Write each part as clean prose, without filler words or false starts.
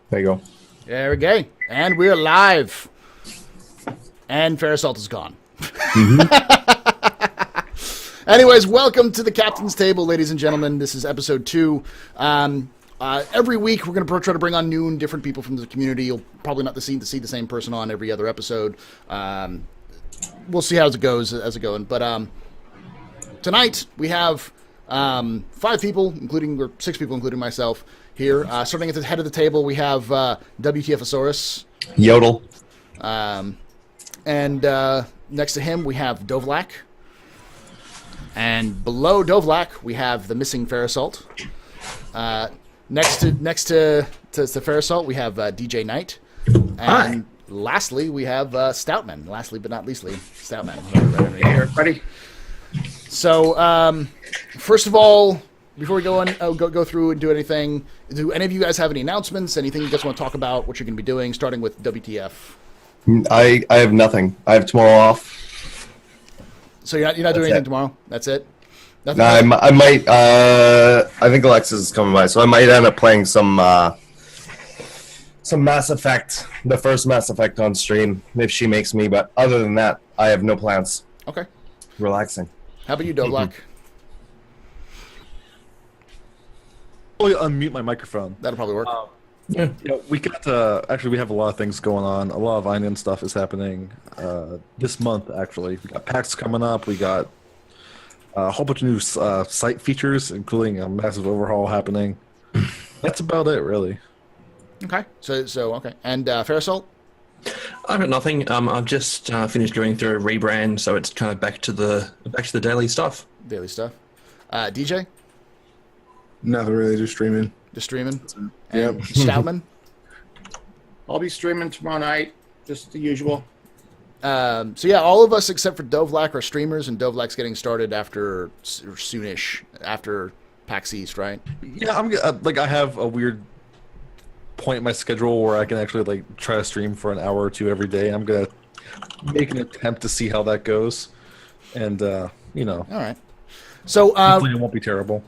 There you go. There we go. And we're live. And Fairasalt is gone. Anyways, welcome to the Captain's Table, ladies and gentlemen. This is episode 2. Every week, we're going to try to bring on new and different people from the community. You'll probably not see the same person on every other episode. We'll see how it goes as it goes. But tonight, we have 5 people, or 6 people, including myself, here. Starting at the head of the table, we have WTFosaurus. Yodel. And next to him, we have Dovlak. And below Dovlak, we have the missing Fairasalt. Next to Fairasalt, we have DJ Knight. And Hi. Lastly, we have Stoutman. Lastly but not leastly, Stoutman. Hey, everybody. So, first of all, before we go through and do anything, do any of you guys have any announcements? Anything you guys want to talk about? What you're going to be doing? Starting with WTF. I have nothing. I have tomorrow off. So you're not doing anything tomorrow? That's it? Nothing No, I might. I think Alexis is coming by, so I might end up playing some Mass Effect, the first Mass Effect on stream, if she makes me. But other than that, I have no plans. Okay. Relaxing. How about you, Dovlak? Probably unmute my microphone. That'll probably work. Yeah, we got actually we have a lot of things going on. A lot of Onion stuff is happening this month. Actually, we got PAX coming up. We got a whole bunch of new site features, including a massive overhaul happening. That's about it, really. Okay. So okay. And Fairasalt? I've got nothing. I've just finished going through a rebrand, so it's kind of back to the daily stuff. Daily stuff. DJ? Nothing really, just streaming. Just streaming? Yep. And Stoutman? I'll be streaming tomorrow night, just the usual. So yeah, all of us except for Dovlak are streamers, and Dovlak's getting started after soonish after PAX East, right? Yeah, I have a weird point in my schedule where I can actually try to stream for an hour or two every day. I'm gonna make an attempt to see how that goes, and All right. So hopefully it won't be terrible.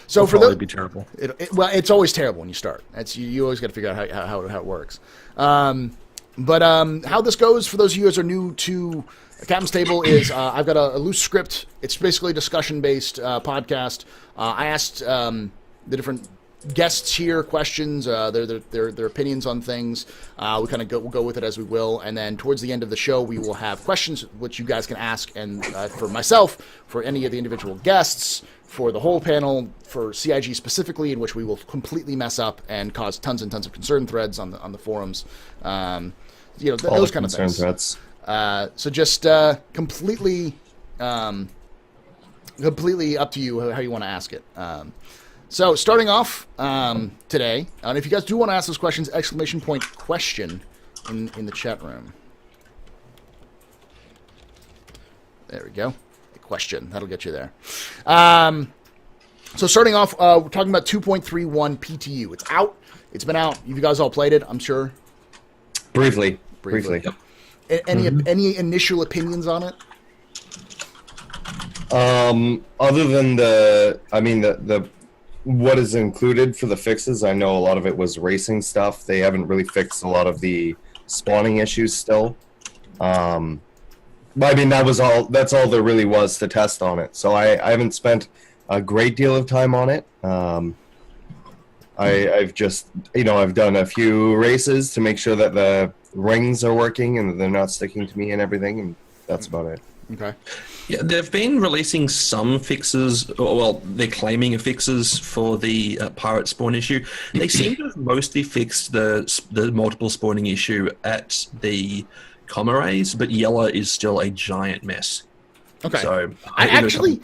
So It'll for probably the be terrible. it's always terrible when you start. You always got to figure out how it works. But how this goes for those of you guys who are new to Captain's Table is I've got a loose script. It's basically a discussion-based podcast. I asked the different guests here questions, their opinions on things. We kind of we'll go with it as we will, and then towards the end of the show, we will have questions which you guys can ask, and for myself, for any of the individual guests, for the whole panel, for CIG specifically, in which we will completely mess up and cause tons and tons of concern threads on the forums. Those kind of things. Threats. So just completely up to you how you want to ask it. So starting off today, and if you guys do want to ask those questions, !question in the chat room. There we go. Question. That'll get you there. So starting off, we're talking about 2.31 PTU. It's out. It's been out. You guys all played it, I'm sure. Briefly. Any initial opinions on it? Other than the what is included for the fixes, I know a lot of it was racing stuff. They haven't really fixed a lot of the spawning issues still. But I mean, that's all there really was to test on it. So I haven't spent a great deal of time on it. I've just, I've done a few races to make sure that the rings are working and that they're not sticking to me and everything, and that's about it. Okay. Yeah, they've been releasing some fixes, they're claiming fixes for the pirate spawn issue. They seem to have mostly fixed the multiple spawning issue at the comm arrays, but Yellow is still a giant mess. Okay. So I actually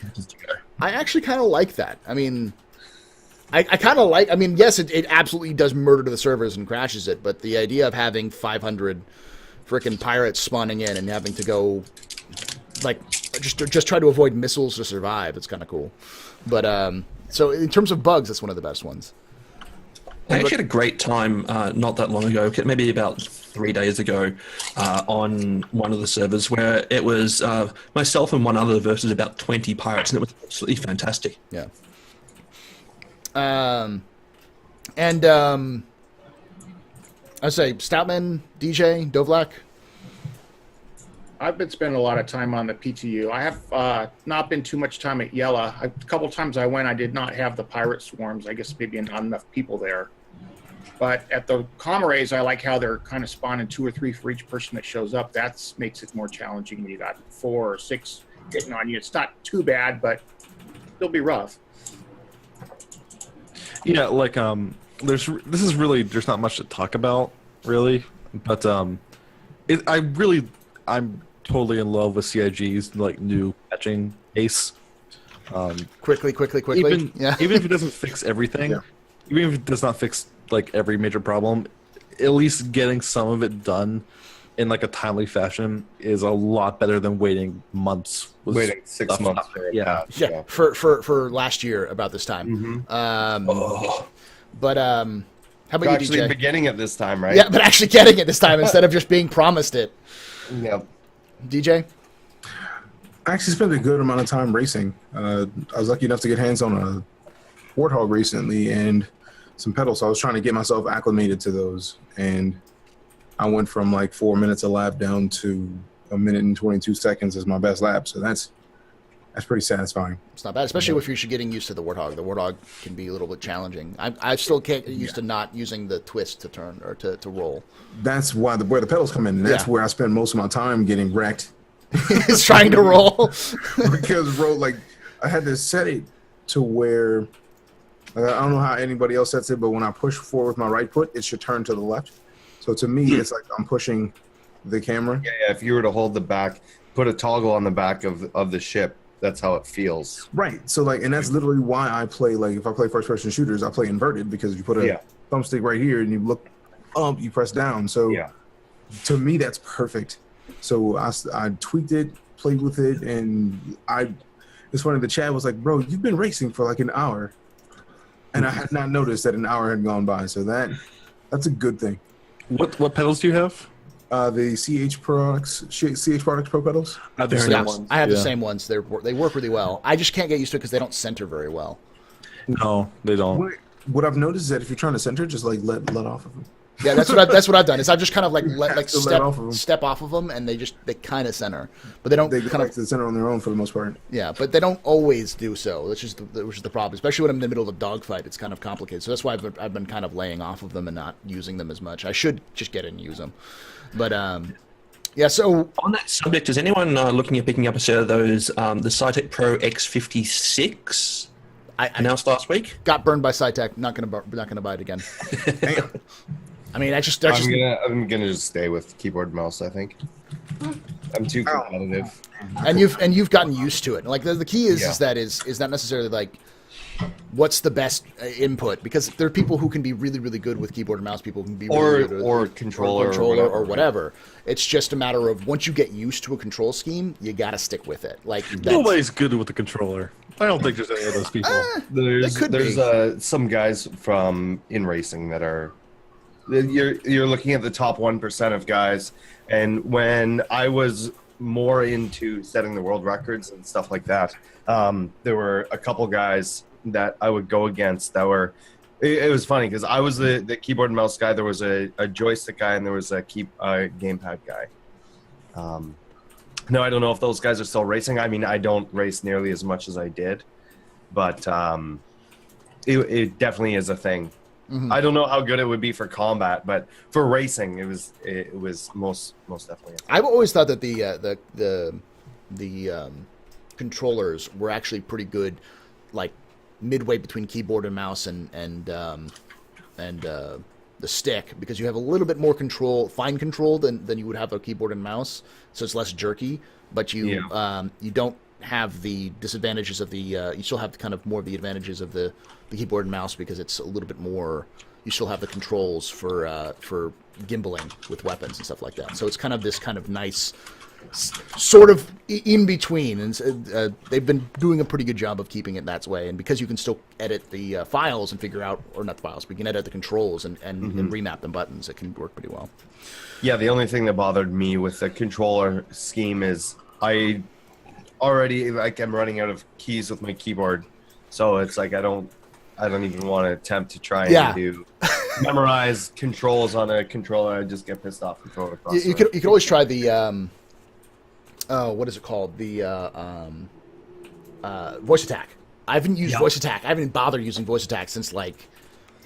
kind of like that. I mean, I kind of like. I mean, yes, it absolutely does murder to the servers and crashes it, but the idea of having 500 freaking pirates spawning in and having to go just try to avoid missiles to survive, it's kind of cool. But so in terms of bugs, that's one of the best ones. I actually had a great time not that long ago, maybe about 3 days ago, on one of the servers where it was myself and one other versus about 20 pirates, and it was absolutely fantastic. Yeah. I say Stoutman, DJ, Dovlak. I've been spending a lot of time on the PTU. I have not been too much time at Yella. A couple times I went, I did not have the pirate swarms. I guess maybe not enough people there. But at the Comrays, I like how they're kind of spawning 2 or 3 for each person that shows up. That makes it more challenging when you got 4 or 6 hitting on you. It's not too bad, but it'll be rough. Yeah, like there's not much to talk about really, but I'm totally in love with CIG's like new patching ace. Quickly. Even Yeah. even if it doesn't fix everything, even if it does not fix like every major problem, at least getting some of it done in like a timely fashion is a lot better than waiting months. with Waiting 6 stuff. months for a Yeah. patch, Yeah, for last year about this time. But how about We're you, actually DJ? beginning it this time, right? Yeah, but actually getting it this time instead of just being promised it. Yep. DJ? I actually spent a good amount of time racing. I was lucky enough to get hands on a Warthog recently and some pedals. So I was trying to get myself acclimated to those. And I went from like 4 minutes a lap down to 1 minute and 22 seconds as my best lap. So that's pretty satisfying. It's not bad, especially if you're getting used to the Warthog. The Warthog can be a little bit challenging. I still can't get used to not using the twist to turn or to roll. That's why where the pedals come in. And that's where I spend most of my time getting wrecked. It's trying to roll. Because I had to set it to where I don't know how anybody else sets it, but when I push forward with my right foot, it should turn to the left. So to me, it's like I'm pushing the camera. Yeah, if you were to hold the back, put a toggle on the back of the ship, that's how it feels. Right. So and that's literally why I play, like if I play first person shooters, I play inverted, because if you put a thumbstick right here and you look up, you press down. So to me, that's perfect. So I tweaked it, played with it, and it's funny, the chat was like, bro, you've been racing for like an hour. And I had not noticed that an hour had gone by. So that's a good thing. What pedals do you have? The CH Products Pro pedals. I have the Yeah, same ones. I have the Yeah. same ones. They work really well. I just can't get used to it because they don't center very well. No, they don't. What I've noticed is that if you're trying to center, just like let off of them. Yeah, that's what I've done. Is I've just kind of like to let off of 'em. step off of them, and they kind of center, but they don't They go kind back of to the center on their own for the most part. but they don't always do so. Which is the problem, especially when I'm in the middle of a dogfight. It's kind of complicated. So that's why I've been kind of laying off of them and not using them as much. I should just get in and use them, but yeah. So On that subject, is anyone looking at picking up a set of those, the Cytec Pro X56 I announced last week? got burned by Cytec. Not gonna buy it again. Damn. I mean, that's just I'm gonna just stay with keyboard and mouse. I think I'm too competitive. and you've gotten used to it. Like the key is is not necessarily like what's the best input, because there are people who can be really really good with keyboard and mouse, people who can be really good with controller or whatever. It's just a matter of once you get used to a control scheme, you got to stick with it. Like Nobody's good with the controller. I don't think there's any of those people. There's some guys from in racing that are. You're looking at the top 1% of guys, and when I was more into setting the world records and stuff like that, there were a couple guys that I would go against that were. It was funny because I was the keyboard and mouse guy. There was a joystick guy, and there was a gamepad guy. No, I don't know if those guys are still racing. I mean, I don't race nearly as much as I did, but it definitely is a thing. Mm-hmm. I don't know how good it would be for combat, but for racing, it was most definitely a thing. I've always thought that the controllers were actually pretty good, like midway between keyboard and mouse and the stick, because you have a little bit more fine control than you would have a keyboard and mouse, so it's less jerky. But you don't have the disadvantages of the. You still have kind of more of the advantages of the keyboard and mouse, because it's a little bit more. You still have the controls for gimbaling with weapons and stuff like that. So it's kind of this kind of nice sort of in between, and they've been doing a pretty good job of keeping it that way. And because you can still edit the files and figure out, or not the files, but you can edit the controls and remap them buttons, it can work pretty well. Yeah, the only thing that bothered me with the controller scheme is I already I'm running out of keys with my keyboard, so it's like I don't even want to attempt to try and do memorize controls on a controller. I just get pissed off and throw it across. You could always try the what is it called? The voice attack. I haven't used voice attack. I haven't bothered using voice attack since like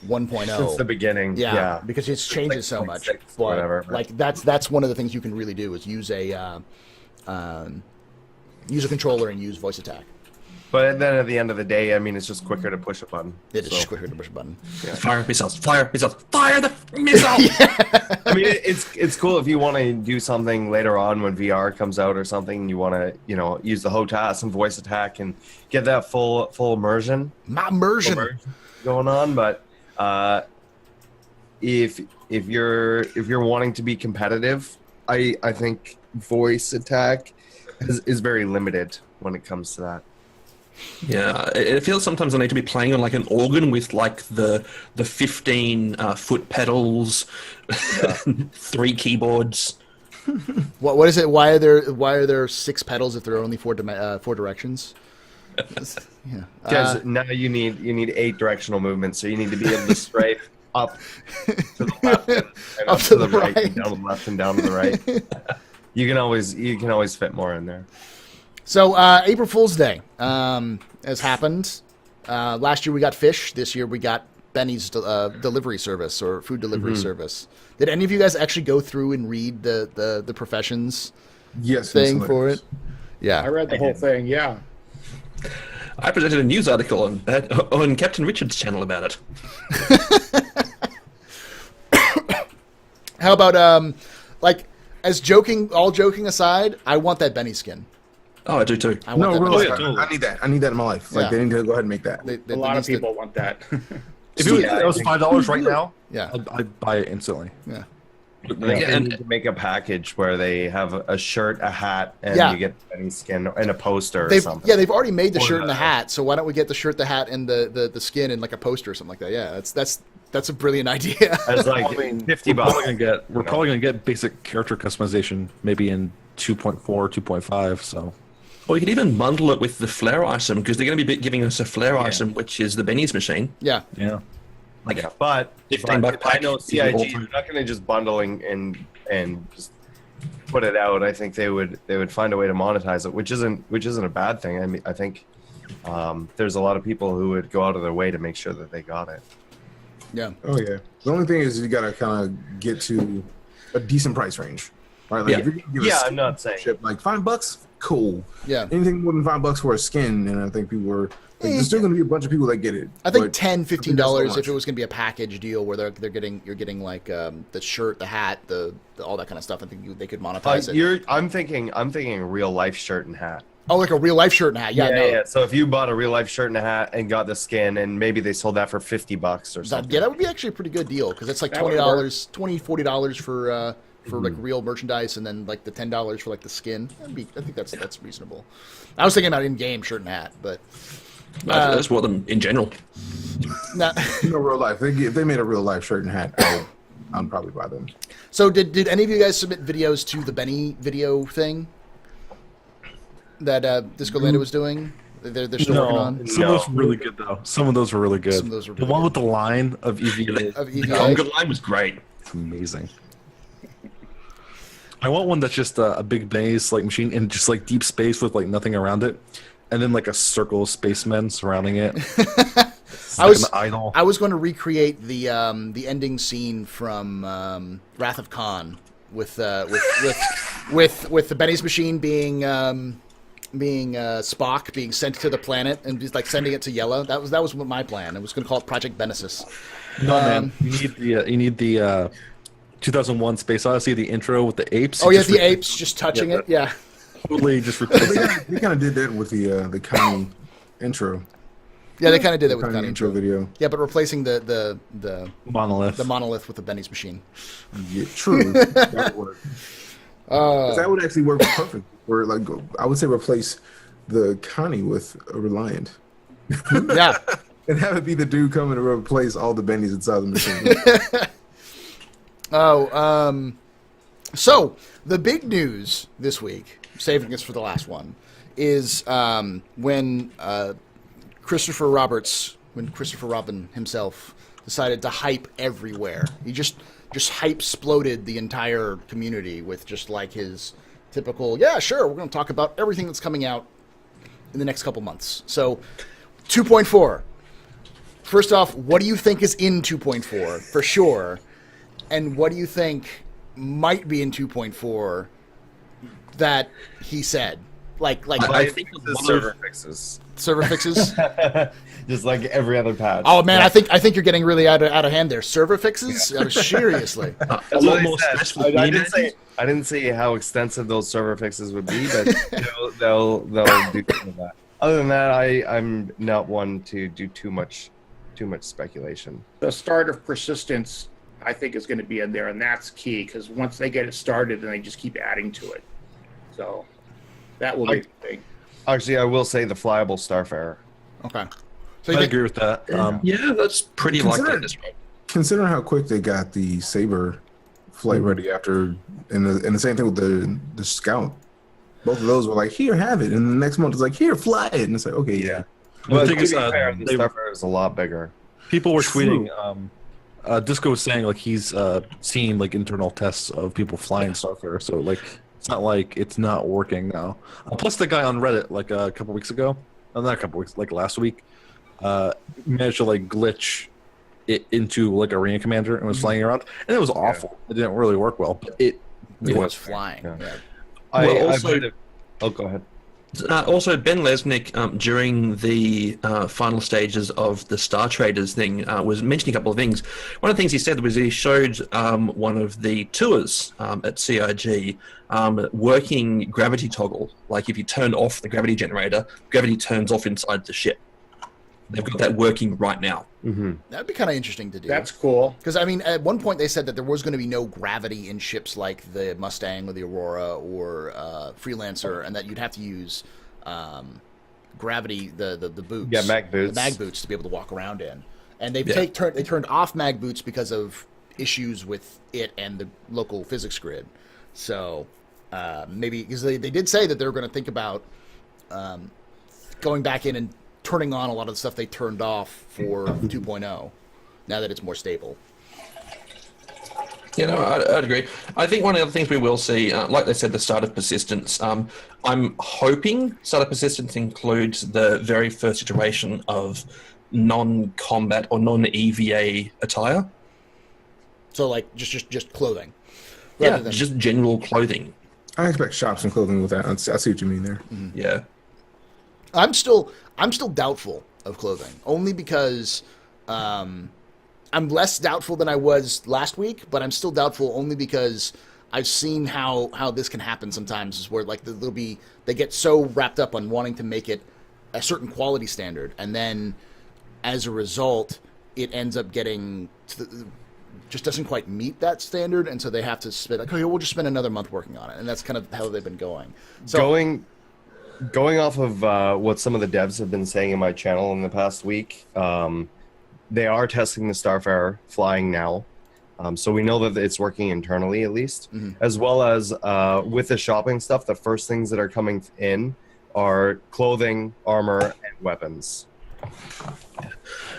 1.0. Since the beginning. Yeah, because it's changes like so much. 6, But, whatever. like that's one of the things you can really do is use a controller and use voice attack. But then at the end of the day, I mean, it's just quicker to push a button. It is quicker to push a button. Fire missiles! Fire missiles! Fire the missile! I mean, it's cool if you want to do something later on when VR comes out or something. You want to use the HOTAS and voice attack and get that full immersion. My immersion going on. But if you're wanting to be competitive, I think voice attack is very limited when it comes to that. Yeah, it feels sometimes I need to be playing on like an organ with like the 15 foot pedals, 3 keyboards. What is it? Why are there 6 pedals if there are only 4 directions? Yeah. Because now you need 8 directional movements, so you need to be able to strafe up to the left and up to the right, and down to the left and down to the right. You can always fit more in there. So April Fool's Day has happened. Last year we got fish. This year we got Benny's delivery service or food delivery service. Did any of you guys actually go through and read the professions thing for it? Yeah, I read the whole thing. Yeah. I presented a news article on Captain Richard's channel about it. How about all joking aside, I want that Benny skin. Oh, I do too. I want that really, Benny skin. I need that. I need that in my life. Like, they need to go ahead and make that. A lot of people want that. If it was $5 right now, Yeah. I'd buy it instantly. Yeah. They need to make a package where they have a shirt, a hat, and you get any skin and a poster or something. Yeah, they've already made the shirt and the hat, so why don't we get the shirt, the hat, and the skin and like a poster or something like that? Yeah, that's a brilliant idea. It's like $50. We're probably gonna get basic character customization maybe in 2.4, 2.5. So, Or you could even bundle it with the flare item because they're going to be giving us a flare item, which is the Benny's machine. Yeah. But $15 I know CIG pack. is not going to just bundling and just put it out. I think they would find a way to monetize it, which isn't a bad thing. I mean, I think there's a lot of people who would go out of their way to make sure that they got it. Yeah. Oh yeah. The only thing is you gotta kind of get to a decent price range, right? Like if you're gonna give I'm not saying like $5, cool. Yeah. Anything more than $5 for a skin, and I think people are. Like, there's still gonna be a bunch of people that get it. I think but $10, I think that's $15 so if it much. was going to be a package deal where you're getting like the shirt, the hat, the all that kind of stuff. I think they could monetize it. I'm thinking a real life shirt and hat. Oh, like a real life shirt and hat. Yeah, no. Yeah. So if you bought a real life shirt and a hat and got the skin, and maybe they sold that for $50 or something. Yeah, that would be actually a pretty good deal because it's like That would $20, $40 for like real merchandise, and then like the $10 for like the skin. I think that's reasonable. I was thinking about in-game shirt and hat, but I just bought them in general. nah. Real life. If they made a real life shirt and hat, I'd probably buy them. So did any of you guys submit videos to the Benny video thing that Disco Landa was doing? They're still working on. Some of those were really good though. Some of those were really good. Some of those were the really one good. with the line of EVA. Of The EVA. conga line was great. It's amazing. I want one that's just a big base like machine in just like deep space with like nothing around it, and then like a circle of spacemen surrounding it. I was an idol. I was going to recreate the ending scene from Wrath of Khan with the Benny's machine being Spock being sent to the planet and just like sending it to Yella. That was my plan. I was going to call it Project Benesis. No man, you need the 2001 Space Odyssey, the intro with the apes. Oh yeah, the apes just touching it. Yeah. Totally just replace it. They kind of did that with the Connie intro. Yeah, they kind of did that with the Connie Connie intro video. Yeah, but replacing the Monolith. the monolith with the Benny's machine. Yeah, true. That would work. 'Cause that would actually work perfect. Or like I would say replace the Connie with a Reliant. Yeah. And that would be the dude coming to replace all the Bennies inside the machine. So the big news this week, saving us for the last one, is when Christopher Roberts when Christopher Robin himself decided to hype everywhere. He just hype exploded the entire community with just like his typical, yeah, sure, we're going to talk about everything that's coming out in the next couple months. So 2.4. First off, what do you think is in 2.4 for sure? And what do you think might be in 2.4 that he said? Like I think the server fixes. Server fixes? Just like every other patch. Oh man, I think you're getting really out of hand there. Server fixes? Yeah. Seriously. A lot more stressful. I didn't say how extensive those server fixes would be, but they'll do that. Other than that, I'm not one to do too much speculation. The start of persistence, I think, is going to be in there, and that's key because once they get it started, then they just keep adding to it. So that will be big. Actually, I will say the flyable Starfarer. Okay. So I agree with that. Yeah, that's pretty likely. Right? Considering how quick they got the Saber flight ready after, and the same thing with the Scout. Both of those were like, here, have it. And the next month it's like, here, fly it. And it's like, okay, yeah. Well, the Starfarer is a lot bigger. People were tweeting. Disco was saying like he's seen like internal tests of people flying Starfarer, so like it's not like it's not working now. Plus, the guy on Reddit like a couple weeks ago, not a couple weeks, like last week, managed to like glitch it into like Arena Commander and was flying around, and it was awful. It didn't really work well, but it was flying. Yeah. Well, go ahead. Also, Ben Lesnick, during the final stages of the Star Traders thing, was mentioning a couple of things. One of the things he said was he showed one of the tours at CIG working gravity toggle. Like if you turn off the gravity generator, gravity turns off inside the ship. They've got that working right now. Mm-hmm. That'd be kind of interesting to do. That's cool. Because, I mean, at one point they said that there was going to be no gravity in ships like the Mustang or the Aurora or Freelancer, and that you'd have to use gravity, the boots. Yeah, mag boots. The mag boots to be able to walk around in. And they turned off mag boots because of issues with it and the local physics grid. So maybe, because they did say that they were going to think about going back in and turning on a lot of the stuff they turned off for 2.0 now that it's more stable. Yeah, no, I'd agree. I think one of the things we will see, like they said, the start of persistence. I'm hoping start of persistence includes the very first iteration of non-combat or non-EVA attire. So, like, just clothing. Yeah, just general clothing. I expect shops and clothing with that. I see what you mean there. Mm-hmm. Yeah. I'm still doubtful of clothing, only because I'm less doubtful than I was last week, but I'm still doubtful only because I've seen how this can happen sometimes, is where like they get so wrapped up on wanting to make it a certain quality standard, and then as a result, it ends up getting just doesn't quite meet that standard, and so they have to spend like, okay, we'll just spend another month working on it, and that's kind of how they've been going. So Going off of what some of the devs have been saying in my channel in the past week, they are testing the Starfarer flying now. So we know that it's working internally at least, as well as with the shopping stuff, the first things that are coming in are clothing, armor, and weapons.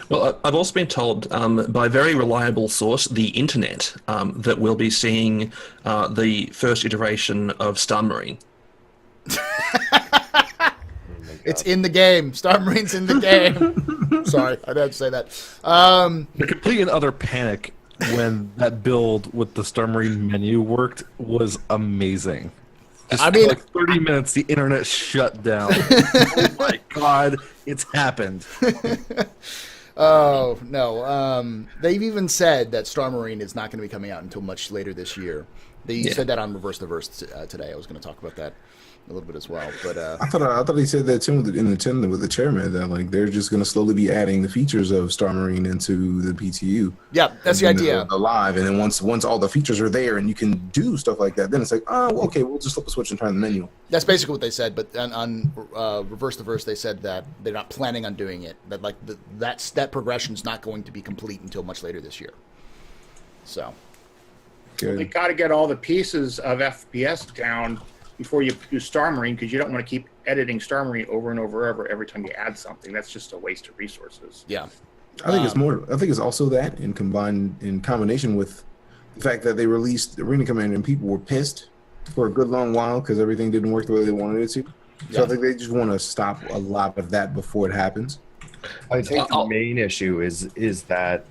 Well, I've also been told by a very reliable source, the internet, that we'll be seeing the first iteration of Star Marine. It's in the game. Star Marine's in the game. Sorry, I had to say that. The complete and utter panic when that build with the Star Marine menu worked was amazing. Just for like 30 minutes, the internet shut down. Oh my god, it's happened. Oh, no. They've even said that Star Marine is not going to be coming out until much later this year. They said that on Reverse the Verse today. I was going to talk about that a little bit as well, but I thought he said that too in the tandem with the chairman, that like they're just going to slowly be adding the features of Star Marine into the PTU. Yeah, that's the idea. The live, and then once all the features are there and you can do stuff like that, then it's like, oh, okay, we'll just flip a switch and turn the menu. That's basically what they said. But on Reverse the Verse, they said that they're not planning on doing it. That like that progression's not going to be complete until much later this year. So they got to get all the pieces of FPS down before you do Star Marine, because you don't want to keep editing Star Marine over and over every time you add something. That's just a waste of resources. Yeah. I think it's more. I think it's also that in combination with the fact that they released Arena Commander and people were pissed for a good long while because everything didn't work the way they wanted it to. So I think they just want to stop a lot of that before it happens. I think the main issue is that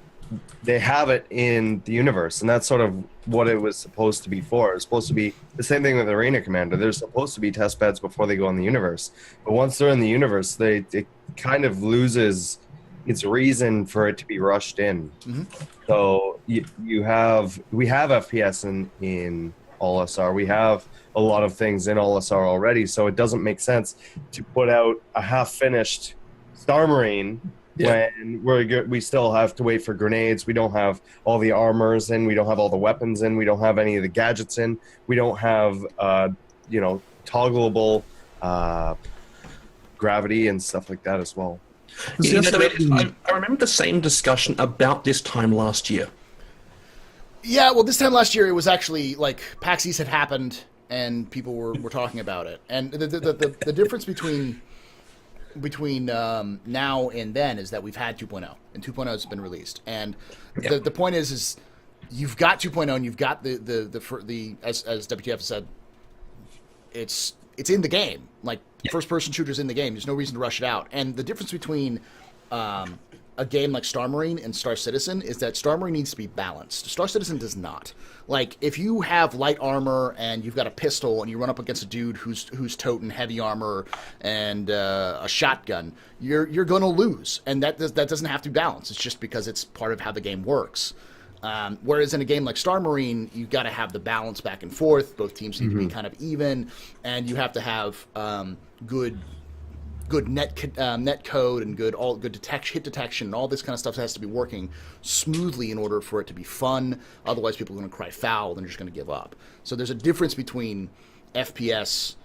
they have it in the universe, and that's sort of what it was supposed to be for. It's supposed to be the same thing with Arena Commander. There's supposed to be test beds before they go in the universe, but once they're in the universe, it kind of loses its reason for it to be rushed in. Mm-hmm. So we have FPS in All SR. We have a lot of things in All SR already, so it doesn't make sense to put out a half-finished Star Marine when we still have to wait for grenades. We don't have all the armors in. We don't have all the weapons in. We don't have any of the gadgets in. We don't have toggleable gravity and stuff like that as well. I remember the same discussion about this time last year. Yeah, well, this time last year it was actually like PAX East had happened and people were talking about it. And the difference between now and then is that we've had 2.0 and 2.0 has been released. And the point is you've got 2.0 and you've got the as WTF said, it's in the game. Like first person shooters in the game. There's no reason to rush it out. And the difference between a game like Star Marine and Star Citizen is that Star Marine needs to be balanced. Star Citizen does not. Like, if you have light armor and you've got a pistol and you run up against a dude who's toting heavy armor and a shotgun, you're going to lose. And that doesn't have to be balanced. It's just because it's part of how the game works. Whereas in a game like Star Marine, you've got to have the balance back and forth. Both teams need to be kind of even, and you have to have good net code and good hit detection and all this kind of stuff has to be working smoothly in order for it to be fun. Otherwise, people are going to cry foul and they're just going to give up. So there's a difference between FPS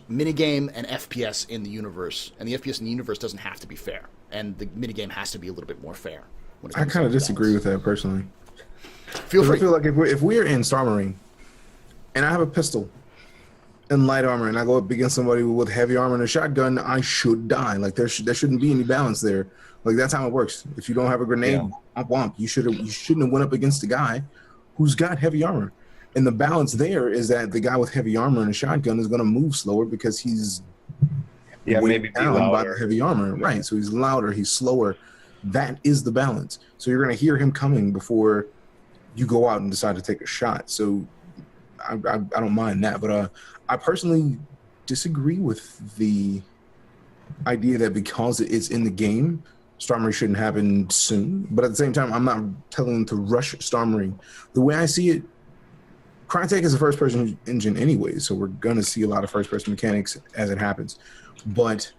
minigame and FPS in the universe, and the FPS in the universe doesn't have to be fair, and the minigame has to be a little bit more fair. I kind of disagree with that personally. Feel free. I feel like if we're in Star Marine and I have a pistol and light armor and I go up against somebody with heavy armor and a shotgun, I should die. Like there shouldn't be any balance there. Like that's how it works. If you don't have a grenade, womp, you shouldn't have went up against a guy who's got heavy armor. And the balance there is that the guy with heavy armor and a shotgun is going to move slower because he's maybe down by the heavy armor, right? So he's louder, he's slower. That is the balance. So you're going to hear him coming before you go out and decide to take a shot. So I don't mind that, but I personally disagree with the idea that because it's in the game, Star Marine shouldn't happen soon. But at the same time, I'm not telling them to rush Star Marine. The way I see it, Crytek is a first-person engine anyway, so we're going to see a lot of first-person mechanics as it happens. But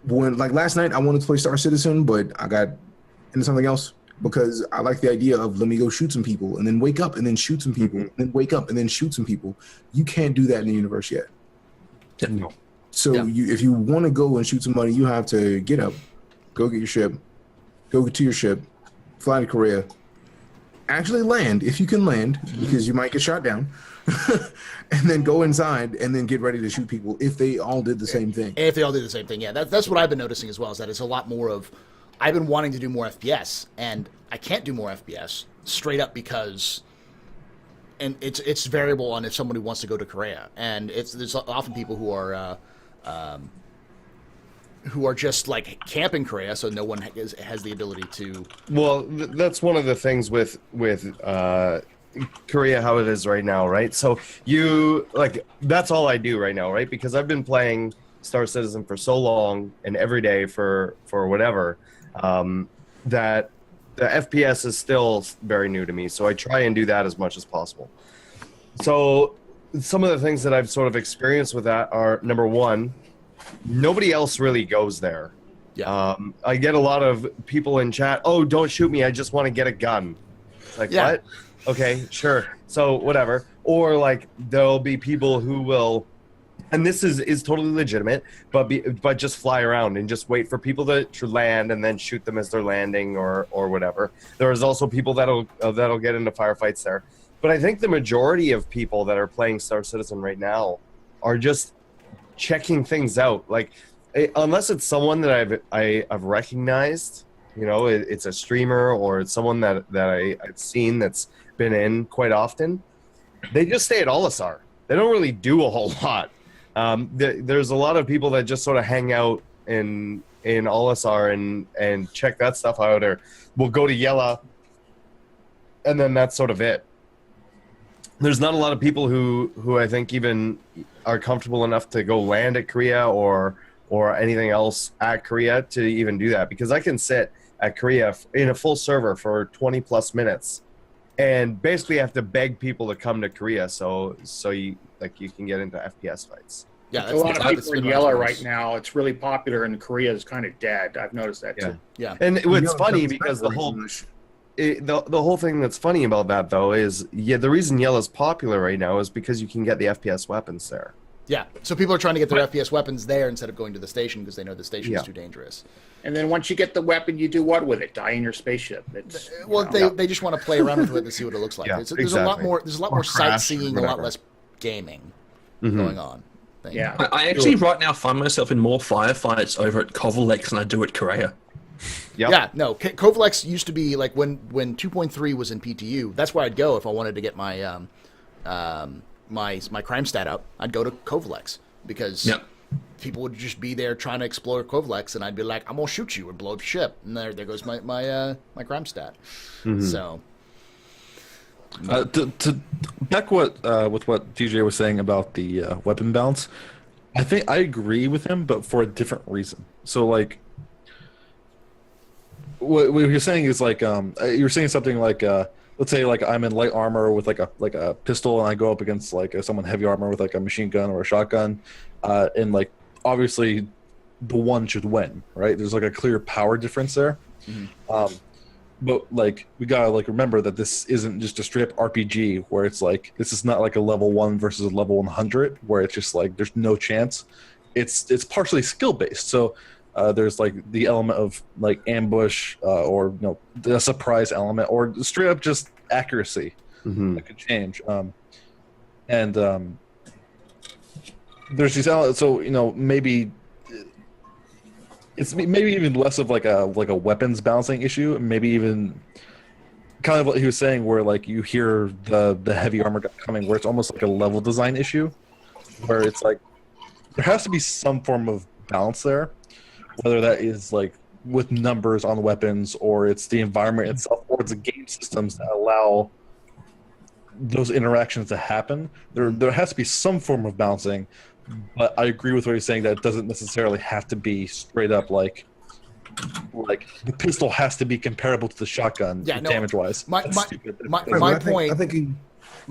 like last night, I wanted to play Star Citizen, but I got into something else because I like the idea of let me go shoot some people and then wake up and then shoot some people and then wake up and then shoot some people. You can't do that in the universe yet. No. So if you want to go and shoot somebody, you have to get up, go get your ship, go to your ship, fly to Korea, actually land if you can land because you might get shot down, and then go inside and then get ready to shoot people if they all did the same thing. If they all did the same thing, yeah. That's what I've been noticing as well, is that it's a lot more of, I've been wanting to do more FPS, and I can't do more FPS straight up because, and it's variable on if somebody wants to go to Korea, and there's often people who are just like camping Korea, so no one has the ability to. Well, that's one of the things with Korea, how it is right now, right? So that's all I do right now, right? Because I've been playing Star Citizen for so long and every day for whatever, that the FPS is still very new to me. So I try and do that as much as possible. So some of the things that I've sort of experienced with that are, number one, nobody else really goes there. Yeah. I get a lot of people in chat, oh, don't shoot me, I just want to get a gun. Like, what? Okay, sure. So whatever. Or like there'll be people who will, and this is totally legitimate, but just fly around and just wait for people to land and then shoot them as they're landing or whatever. There's also people that'll get into firefights there. But I think the majority of people that are playing Star Citizen right now are just checking things out. Like, unless it's someone that I've recognized, you know, it's a streamer or it's someone that I've seen that's been in quite often, they just stay at Olisar. They don't really do a whole lot. There's a lot of people that just sort of hang out in Olisar and check that stuff out, or will go to Yella, and then that's sort of it. There's not a lot of people who I think even are comfortable enough to go land at Korea or anything else at Korea to even do that, because I can sit at Korea in a full server for 20 plus minutes and basically have to beg people to come to Korea so you can get into FPS fights. Yeah, that's a lot of people in Yella right now. It's really popular, and Korea is kind of dead. I've noticed that too. Yeah. And it's funny because the whole thing that's funny about that, though, is the reason Yella's popular right now is because you can get the FPS weapons there. Yeah, so people are trying to get their FPS weapons there instead of going to the station because they know the station is too dangerous. And then once you get the weapon, you do what with it? Die in your spaceship. They just want to play around with it and see what it looks like. Yeah, there's a lot more sightseeing, a lot less gaming going on. Yeah, I actually right now find myself in more firefights over at Kovalex than I do at Korea. Yep. Yeah, no, Kovalex used to be like when 2.3 was in PTU. That's where I'd go if I wanted to get my my crime stat up. I'd go to Kovalex because people would just be there trying to explore Kovalex, and I'd be like, "I'm gonna shoot you and blow up your ship." And there goes my crime stat. So. To back with what DJ was saying about the weapon balance, I think I agree with him, but for a different reason. So, like, what you're saying is like you're saying something like let's say like I'm in light armor with like a pistol, and I go up against like someone heavy armor with like a machine gun or a shotgun, and like obviously the one should win, right? There's like a clear power difference there. But like we gotta like remember that this isn't just a straight up RPG where it's like this is not like a level 1 versus a level 100 where it's just like there's no chance. It's partially skill based. So there's like the element of like ambush or the surprise element or straight up just accuracy that could change. And there's these elements. So maybe. It's maybe even less of like a weapons balancing issue, maybe even kind of what he was saying, where like you hear the heavy armor guy coming, where it's almost like a level design issue, where it's like there has to be some form of balance there, whether that is like with numbers on the weapons, or it's the environment itself, or it's the game systems that allow those interactions to happen. There has to be some form of balancing. But I agree with what you're saying that it doesn't necessarily have to be straight up like the pistol has to be comparable to the shotgun damage wise. My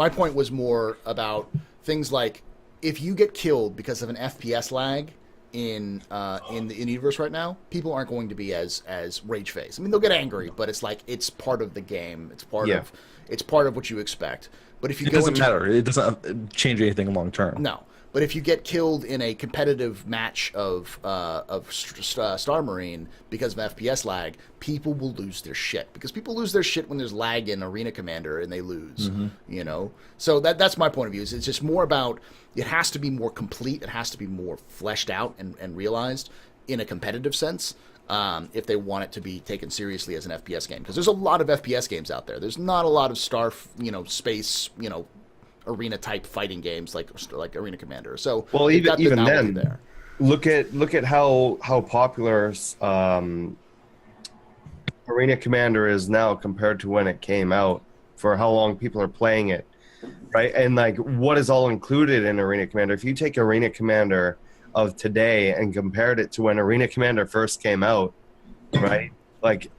point was more about things like if you get killed because of an FPS lag in the universe right now, people aren't going to be as rage faced. I mean, they'll get angry, but it's like it's part of the game. It's part of what you expect. But if you doesn't matter. It doesn't change anything long term. No. But if you get killed in a competitive match of Star Marine because of FPS lag, people will lose their shit. Because people lose their shit when there's lag in Arena Commander and they lose. So that's my point of view. It's just more about it has to be more complete. It has to be more fleshed out and realized in a competitive sense if they want it to be taken seriously as an FPS game. Because there's a lot of FPS games out there. There's not a lot of space, arena type fighting games like Arena Commander. So even then there. look at how popular Arena Commander is now compared to when it came out, for how long people are playing it, right? And like what is all included in Arena Commander. If you take Arena Commander of today and compared it to when Arena Commander first came out, right? Like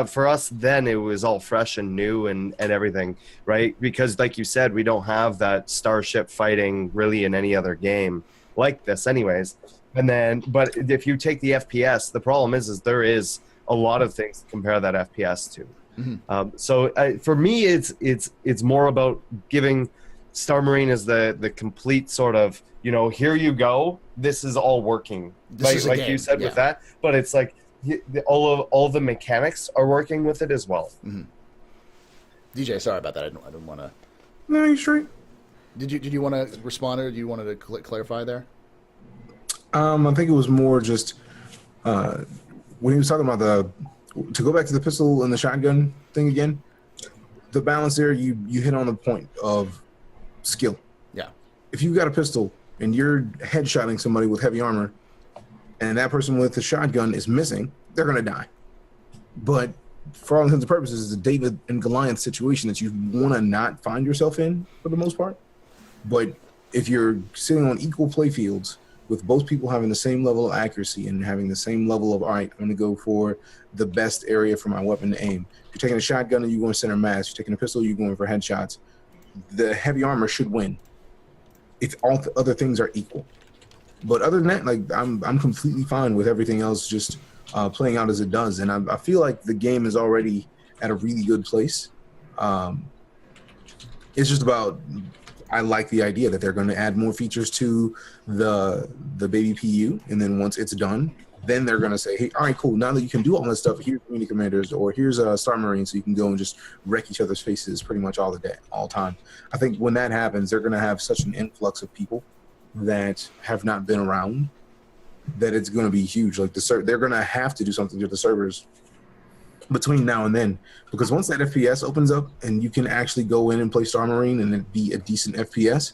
for us then it was all fresh and new and everything, right? Because like you said, we don't have that starship fighting really in any other game like this anyways. But if you take the FPS, the problem is there is a lot of things to compare that FPS to. So for me, it's more about giving Star Marine as the complete sort of, here you go, this is all working. Like you said with that, but it's like, all the mechanics are working with it as well. DJ, sorry about that. I didn't want to. No, you're straight. Did you want to respond, or do you wanted to clarify there? I think it was more just when he was talking about to go back to the pistol and the shotgun thing again. The balance there, you hit on the point of skill. Yeah. If you've got a pistol and you're headshotting somebody with heavy armor, and that person with the shotgun is missing, they're gonna die. But for all intents and purposes, it's a David and Goliath situation that you want to not find yourself in for the most part. But if you're sitting on equal play fields with both people having the same level of accuracy and having the same level of, all right, I'm going to go for the best area for my weapon to aim. If you're taking a shotgun and you're going center mass, if you're taking a pistol, you're going for headshots. The heavy armor should win if all the other things are equal. But other than that, like I'm completely fine with everything else just playing out as it does. And I feel like the game is already at a really good place. It's just about, I like the idea that they're going to add more features to the baby PU, and then once it's done, then they're going to say, hey, all right, cool, now that you can do all this stuff, here's Mini Commanders, or here's Star Marine, so you can go and just wreck each other's faces pretty much all time. I think when that happens, they're going to have such an influx of people that have not been around that it's going to be huge. Like they're going to have to do something to the servers between now and then, because once that FPS opens up and you can actually go in and play Star Marine and it be a decent FPS.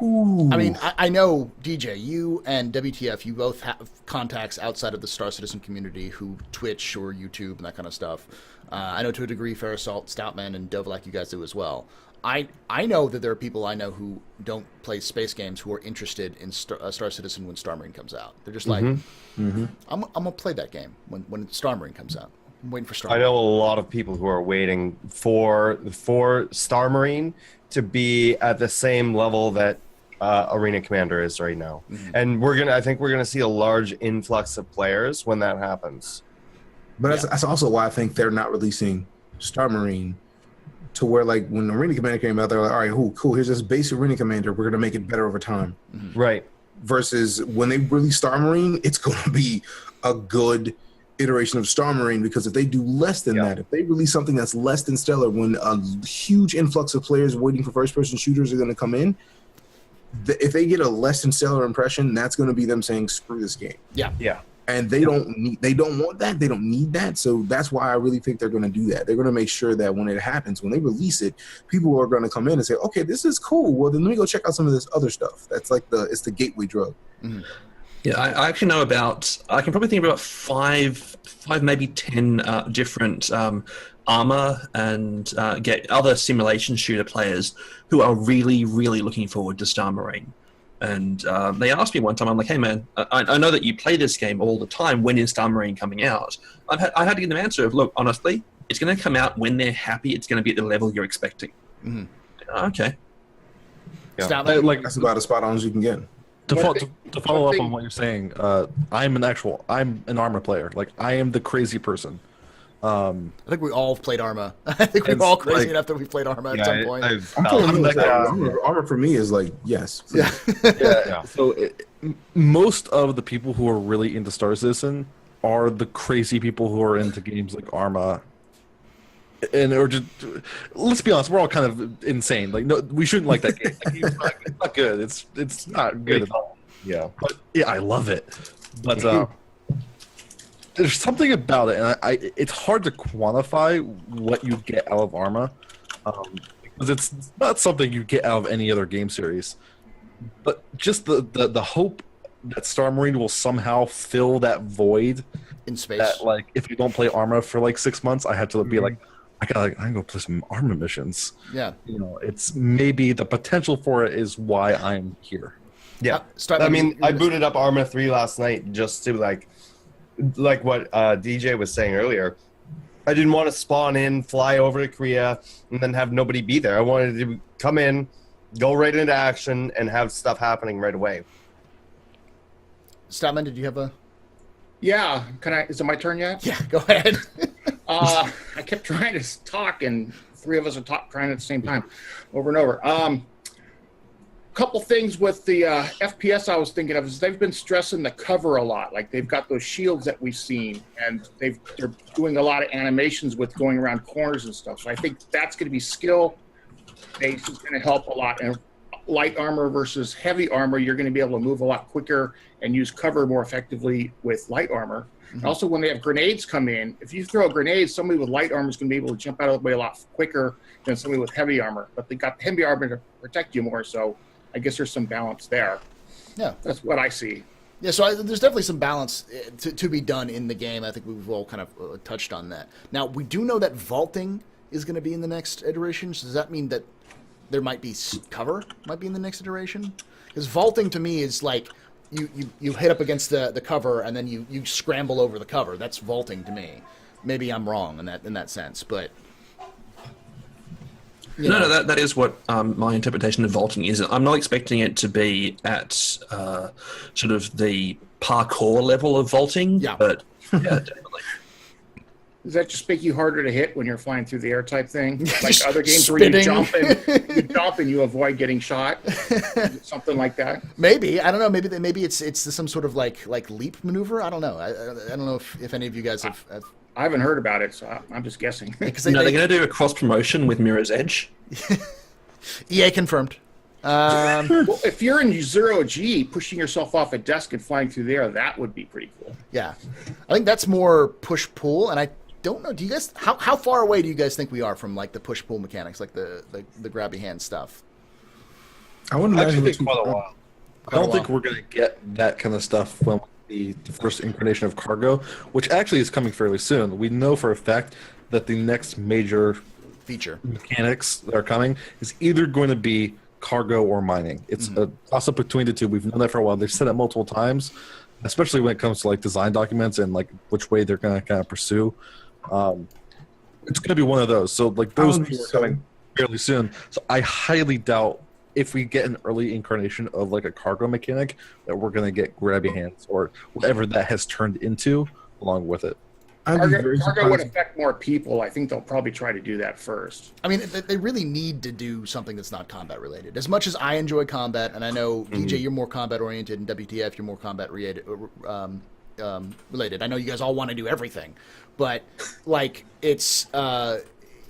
Ooh. I mean, I know, DJ, you and WTF, you both have contacts outside of the Star Citizen community who Twitch or YouTube and that kind of stuff. I know to a degree Fair Assault, Stoutman, and Dovalak, you guys do as well. I know that there are people I know who don't play space games who are interested in Star Citizen when Star Marine comes out. They're just like, I'm going to play that game when Star Marine comes out. I'm waiting for Star Marine. I know a lot of people who are waiting for Star Marine to be at the same level that Arena Commander is right now. And I think we're gonna see a large influx of players when that happens. But that's also why I think they're not releasing Star Marine to where, like, when Arena Commander came out, they're like, all right, cool, here's this base Arena Commander, we're gonna make it better over time. Right. Versus when they release Star Marine, it's gonna be a good iteration of Star Marine, because if they do less than that, if they release something that's less than stellar, when a huge influx of players waiting for first-person shooters are going to come in, if they get a less than stellar impression, that's going to be them saying, screw this game. Yeah. And they don't want that. They don't need that. So that's why I really think they're going to do that. They're going to make sure that when it happens, when they release it, people are going to come in and say, okay, this is cool. Well, then let me go check out some of this other stuff. That's like it's the gateway drug. Yeah, I actually know I can probably think about five, maybe 10 different armor and get other simulation shooter players who are really, really looking forward to Star Marine. And they asked me one time, I'm like, hey man, I know that you play this game all the time. When is Star Marine coming out? I had to give them an answer of, look, honestly, it's going to come out when they're happy. It's going to be at the level you're expecting. Okay. Yeah. That's about as spot on as you can get. To follow up on what you're saying, I'm an Arma player. Like, I am the crazy person. I think we all have played Arma. I think we're all crazy enough that we played Arma at some point. Arma for me is like, yes. Yeah. So most of the people who are really into Star Citizen are the crazy people who are into games like Arma. Or just, let's be honest, we're all kind of insane. Like, no, we shouldn't like that game. It's not good. It's not good at all. Yeah, but yeah, I love it. But there's something about it, and it's hard to quantify what you get out of Arma, because it's not something you get out of any other game series. But just the hope that Star Marine will somehow fill that void in space. That, like, if you don't play Arma for like 6 months, I have to be like, I can go play some Arma missions. Yeah, it's maybe the potential for it is why I'm here. Yeah, I booted up Arma 3 last night just to like what DJ was saying earlier. I didn't want to spawn in, fly over to Korea, and then have nobody be there. I wanted to come in, go right into action, and have stuff happening right away. Statman, did you have a? Yeah, is it my turn yet? Yeah, go ahead. I kept trying to talk, and three of us are trying at the same time, over and over. couple things with the FPS I was thinking of is they've been stressing the cover a lot. Like they've got those shields that we've seen, and they're doing a lot of animations with going around corners and stuff. So I think that's going to be skill based. Is going to help a lot. And light armor versus heavy armor, you're going to be able to move a lot quicker and use cover more effectively with light armor. Mm-hmm. Also, when they have grenades come in, if you throw a grenade, somebody with light armor is going to be able to jump out of the way a lot quicker than somebody with heavy armor. But they got heavy armor to protect you more, so I guess there's some balance there. Yeah. That's what I see. Yeah, so there's definitely some balance to be done in the game. I think we've all kind of touched on that. Now, we do know that vaulting is going to be in the next iteration. So does that mean that there might be cover might be in the next iteration? Because vaulting to me is like you hit up against the cover and then you scramble over the cover. That's vaulting to me. Maybe I'm wrong in that sense, but no, that is what my interpretation of vaulting is. I'm not expecting it to be at sort of the parkour level of vaulting, but yeah, definitely. Does that just make you harder to hit when you're flying through the air type thing? Like other games where you jump and you avoid getting shot? Something like that? Maybe. I don't know. Maybe it's some sort of like leap maneuver. I don't know. I don't know if any of you guys have I haven't heard about it, so I'm just guessing. They're going to do a cross-promotion with Mirror's Edge. EA confirmed. Well, if you're in 0G, pushing yourself off a desk and flying through the air, that would be pretty cool. Yeah. I think that's more push-pull, and I don't know. Do you guys how far away do you guys think we are from like the push-pull mechanics, like the grabby hand stuff? I wouldn't imagine it's quite a while. I don't think we're going to get that kind of stuff when the first incarnation of cargo, which actually is coming fairly soon. We know for a fact that the next major feature mechanics that are coming is either going to be cargo or mining. It's a toss-up between the two. We've known that for a while. They've said it multiple times, especially when it comes to like design documents and like which way they're going to kind of pursue. It's going to be one of those. So like those two are coming fairly soon. So I highly doubt if we get an early incarnation of like a cargo mechanic that we're going to get grabby hands or whatever that has turned into along with it. Cargo would affect more people. I think they'll probably try to do that first. I mean, they really need to do something that's not combat related. As much as I enjoy combat, and I know DJ, you're more combat oriented, and WTF, you're more combat related. I know you guys all want to do everything, but like it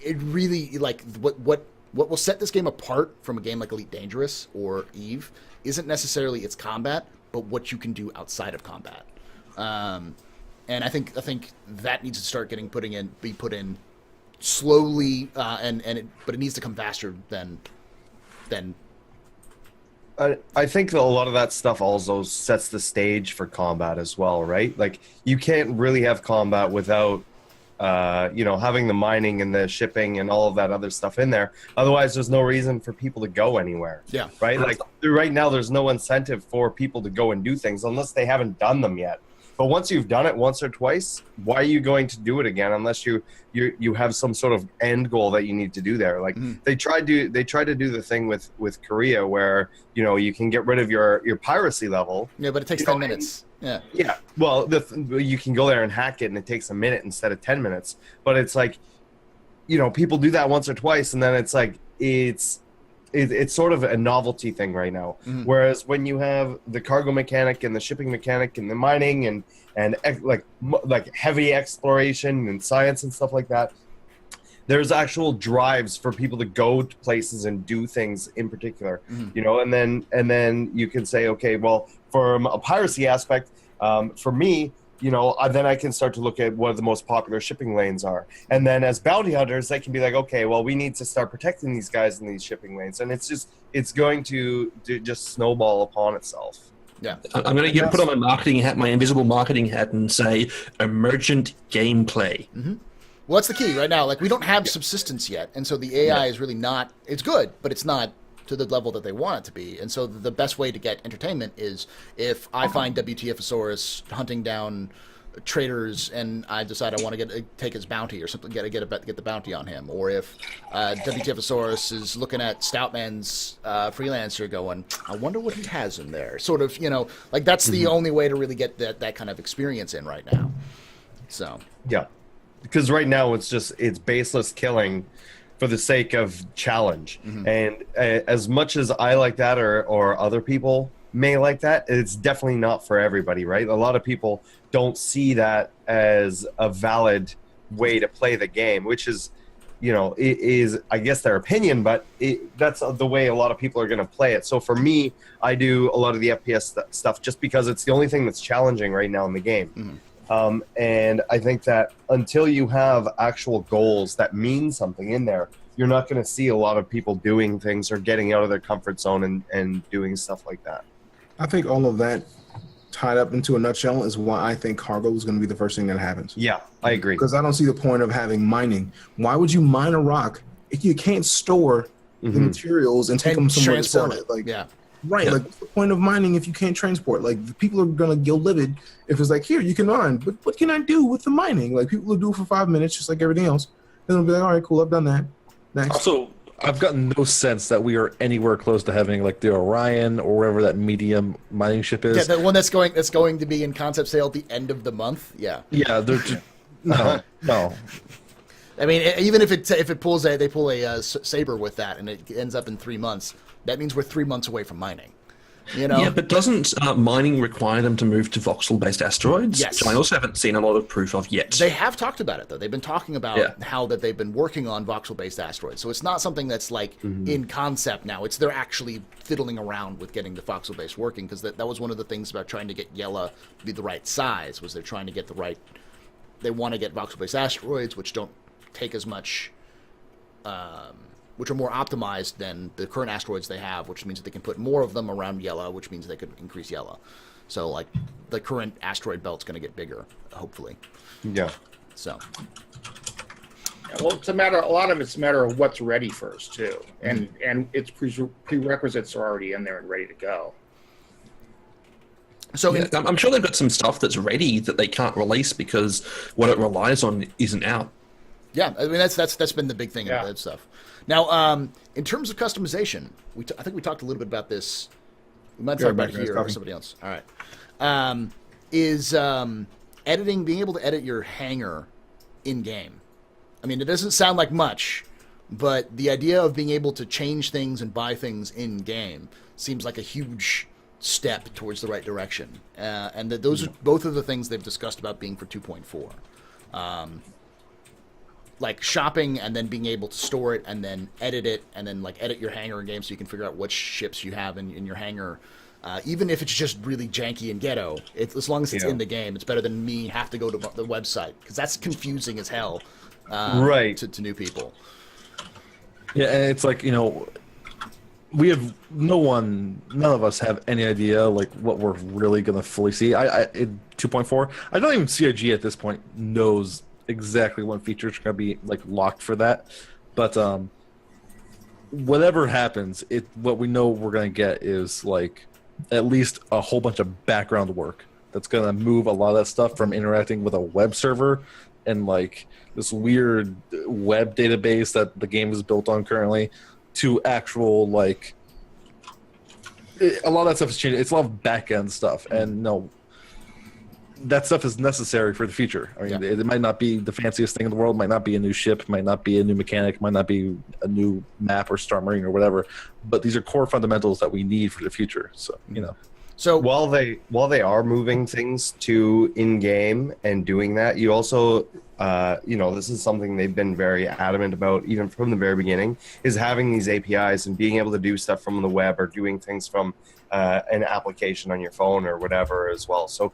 really like what will set this game apart from a game like Elite Dangerous or Eve isn't necessarily its combat, but what you can do outside of combat. And I think that needs to start be put in slowly, but it needs to come faster than. I think that a lot of that stuff also sets the stage for combat as well, right? Like you can't really have combat without, having the mining and the shipping and all of that other stuff in there. Otherwise, there's no reason for people to go anywhere. Yeah. Right. Like right now, there's no incentive for people to go and do things unless they haven't done them yet. But once you've done it once or twice, why are you going to do it again unless you have some sort of end goal that you need to do there? Like they tried to do the thing with Korea where you can get rid of your piracy level. Yeah, but it takes 10 minutes. Yeah. Yeah. Well, you can go there and hack it, and it takes a minute instead of 10 minutes. But it's like, people do that once or twice, and then it's like it's sort of a novelty thing right now. Whereas when you have the cargo mechanic and the shipping mechanic and the mining and like heavy exploration and science and stuff like that, there's actual drives for people to go to places and do things in particular, and then you can say, okay, well, from a piracy aspect, for me, then I can start to look at what the most popular shipping lanes are. And then as bounty hunters, they can be like, okay, well, we need to start protecting these guys in these shipping lanes. And it's going to just snowball upon itself. Yeah. I'm going to put on my marketing hat, my invisible marketing hat, and say emergent gameplay. Well, that's the key right now. Like, we don't have subsistence yet. And so the AI is really not, it's good, but it's not to the level that they want it to be. And so the best way to get entertainment is if I find WTFosaurus hunting down traders and I decide I want to take his bounty or something, get the bounty on him, or if WTFosaurus is looking at Stoutman's freelancer going, I wonder what he has in there. Sort of, like that's the only way to really get that kind of experience in right now. So yeah, because right now it's baseless killing. for the sake of challenge. And as much as I like that, or other people may like that, it's definitely not for everybody, right? A lot of people don't see that as a valid way to play the game, which is, it is, I guess, their opinion, but that's the way a lot of people are going to play it. So for me, I do a lot of the FPS stuff just because it's the only thing that's challenging right now in the game. And I think that until you have actual goals that mean something in there, you're not going to see a lot of people doing things or getting out of their comfort zone and doing stuff like that. I think all of that tied up into a nutshell is why I think cargo is going to be the first thing that happens. Yeah, I agree. Because I don't see the point of having mining. Why would you mine a rock if you can't store the materials and take them somewhere to sell it? Like, right. Like, what's the point of mining if you can't transport? Like, the people are going to get livid if it's like, here, you can mine, but what can I do with the mining? Like, people will do it for 5 minutes, just like everything else. Then they'll be like, all right, cool, I've done that. Next. Also, I've gotten no sense that we are anywhere close to having like the Orion or wherever that medium mining ship is. Yeah, the one that's going to be in concept sale at the end of the month. Yeah. Yeah, they're just, no. I mean, even if it pulls they pull a Saber with that and it ends up in 3 months, that means we're 3 months away from mining. Yeah, but doesn't mining require them to move to voxel-based asteroids? Yes. Which I also haven't seen a lot of proof of yet. They have talked about it, though. They've been talking about how that they've been working on voxel-based asteroids. So it's not something that's like in concept now. They're actually fiddling around with getting the voxel-based working, because that was one of the things about trying to get Yella to be the right size, was they're trying to get the right... They want to get voxel-based asteroids, which don't take as much... which are more optimized than the current asteroids they have, which means that they can put more of them around Yella, which means they could increase Yella. So, like, the current asteroid belt's going to get bigger, hopefully. Yeah. So. Yeah, well, a lot of it's a matter of what's ready first, too. And its prerequisites are already in there and ready to go. So I'm sure they've got some stuff that's ready that they can't release because what it relies on isn't out. Yeah, I mean, that's been the big thing in that stuff. Now, in terms of customization, I think we talked a little bit about this. We might talk about it here or somebody else. All right. Is editing, being able to edit your hangar in-game. I mean, it doesn't sound like much, but the idea of being able to change things and buy things in-game seems like a huge step towards the right direction. And that those are both of the things they've discussed about being for 2.4. Like shopping and then being able to store it and then edit it and then like edit your hangar in game so you can figure out which ships you have in your hangar. Even if it's just really janky and ghetto, as long as it's in the game, it's better than me have to go to the website, because that's confusing as hell to new people. Yeah, and it's like, we have none of us have any idea like what we're really going to fully see. I in 2.4, I don't even CIG at this point knows exactly what features are going to be like locked for that, but whatever happens, what we know we're going to get is like at least a whole bunch of background work that's going to move a lot of that stuff from interacting with a web server and like this weird web database that the game is built on currently to actual like a lot of that stuff is changing. It's a lot of back end stuff, and that stuff is necessary for the future. I mean, it might not be the fanciest thing in the world, might not be a new ship, might not be a new mechanic, might not be a new map or Star Marine or whatever, but these are core fundamentals that we need for the future. So, So while they are moving things to in-game and doing that, you also, this is something they've been very adamant about even from the very beginning, is having these APIs and being able to do stuff from the web or doing things from an application on your phone or whatever as well. So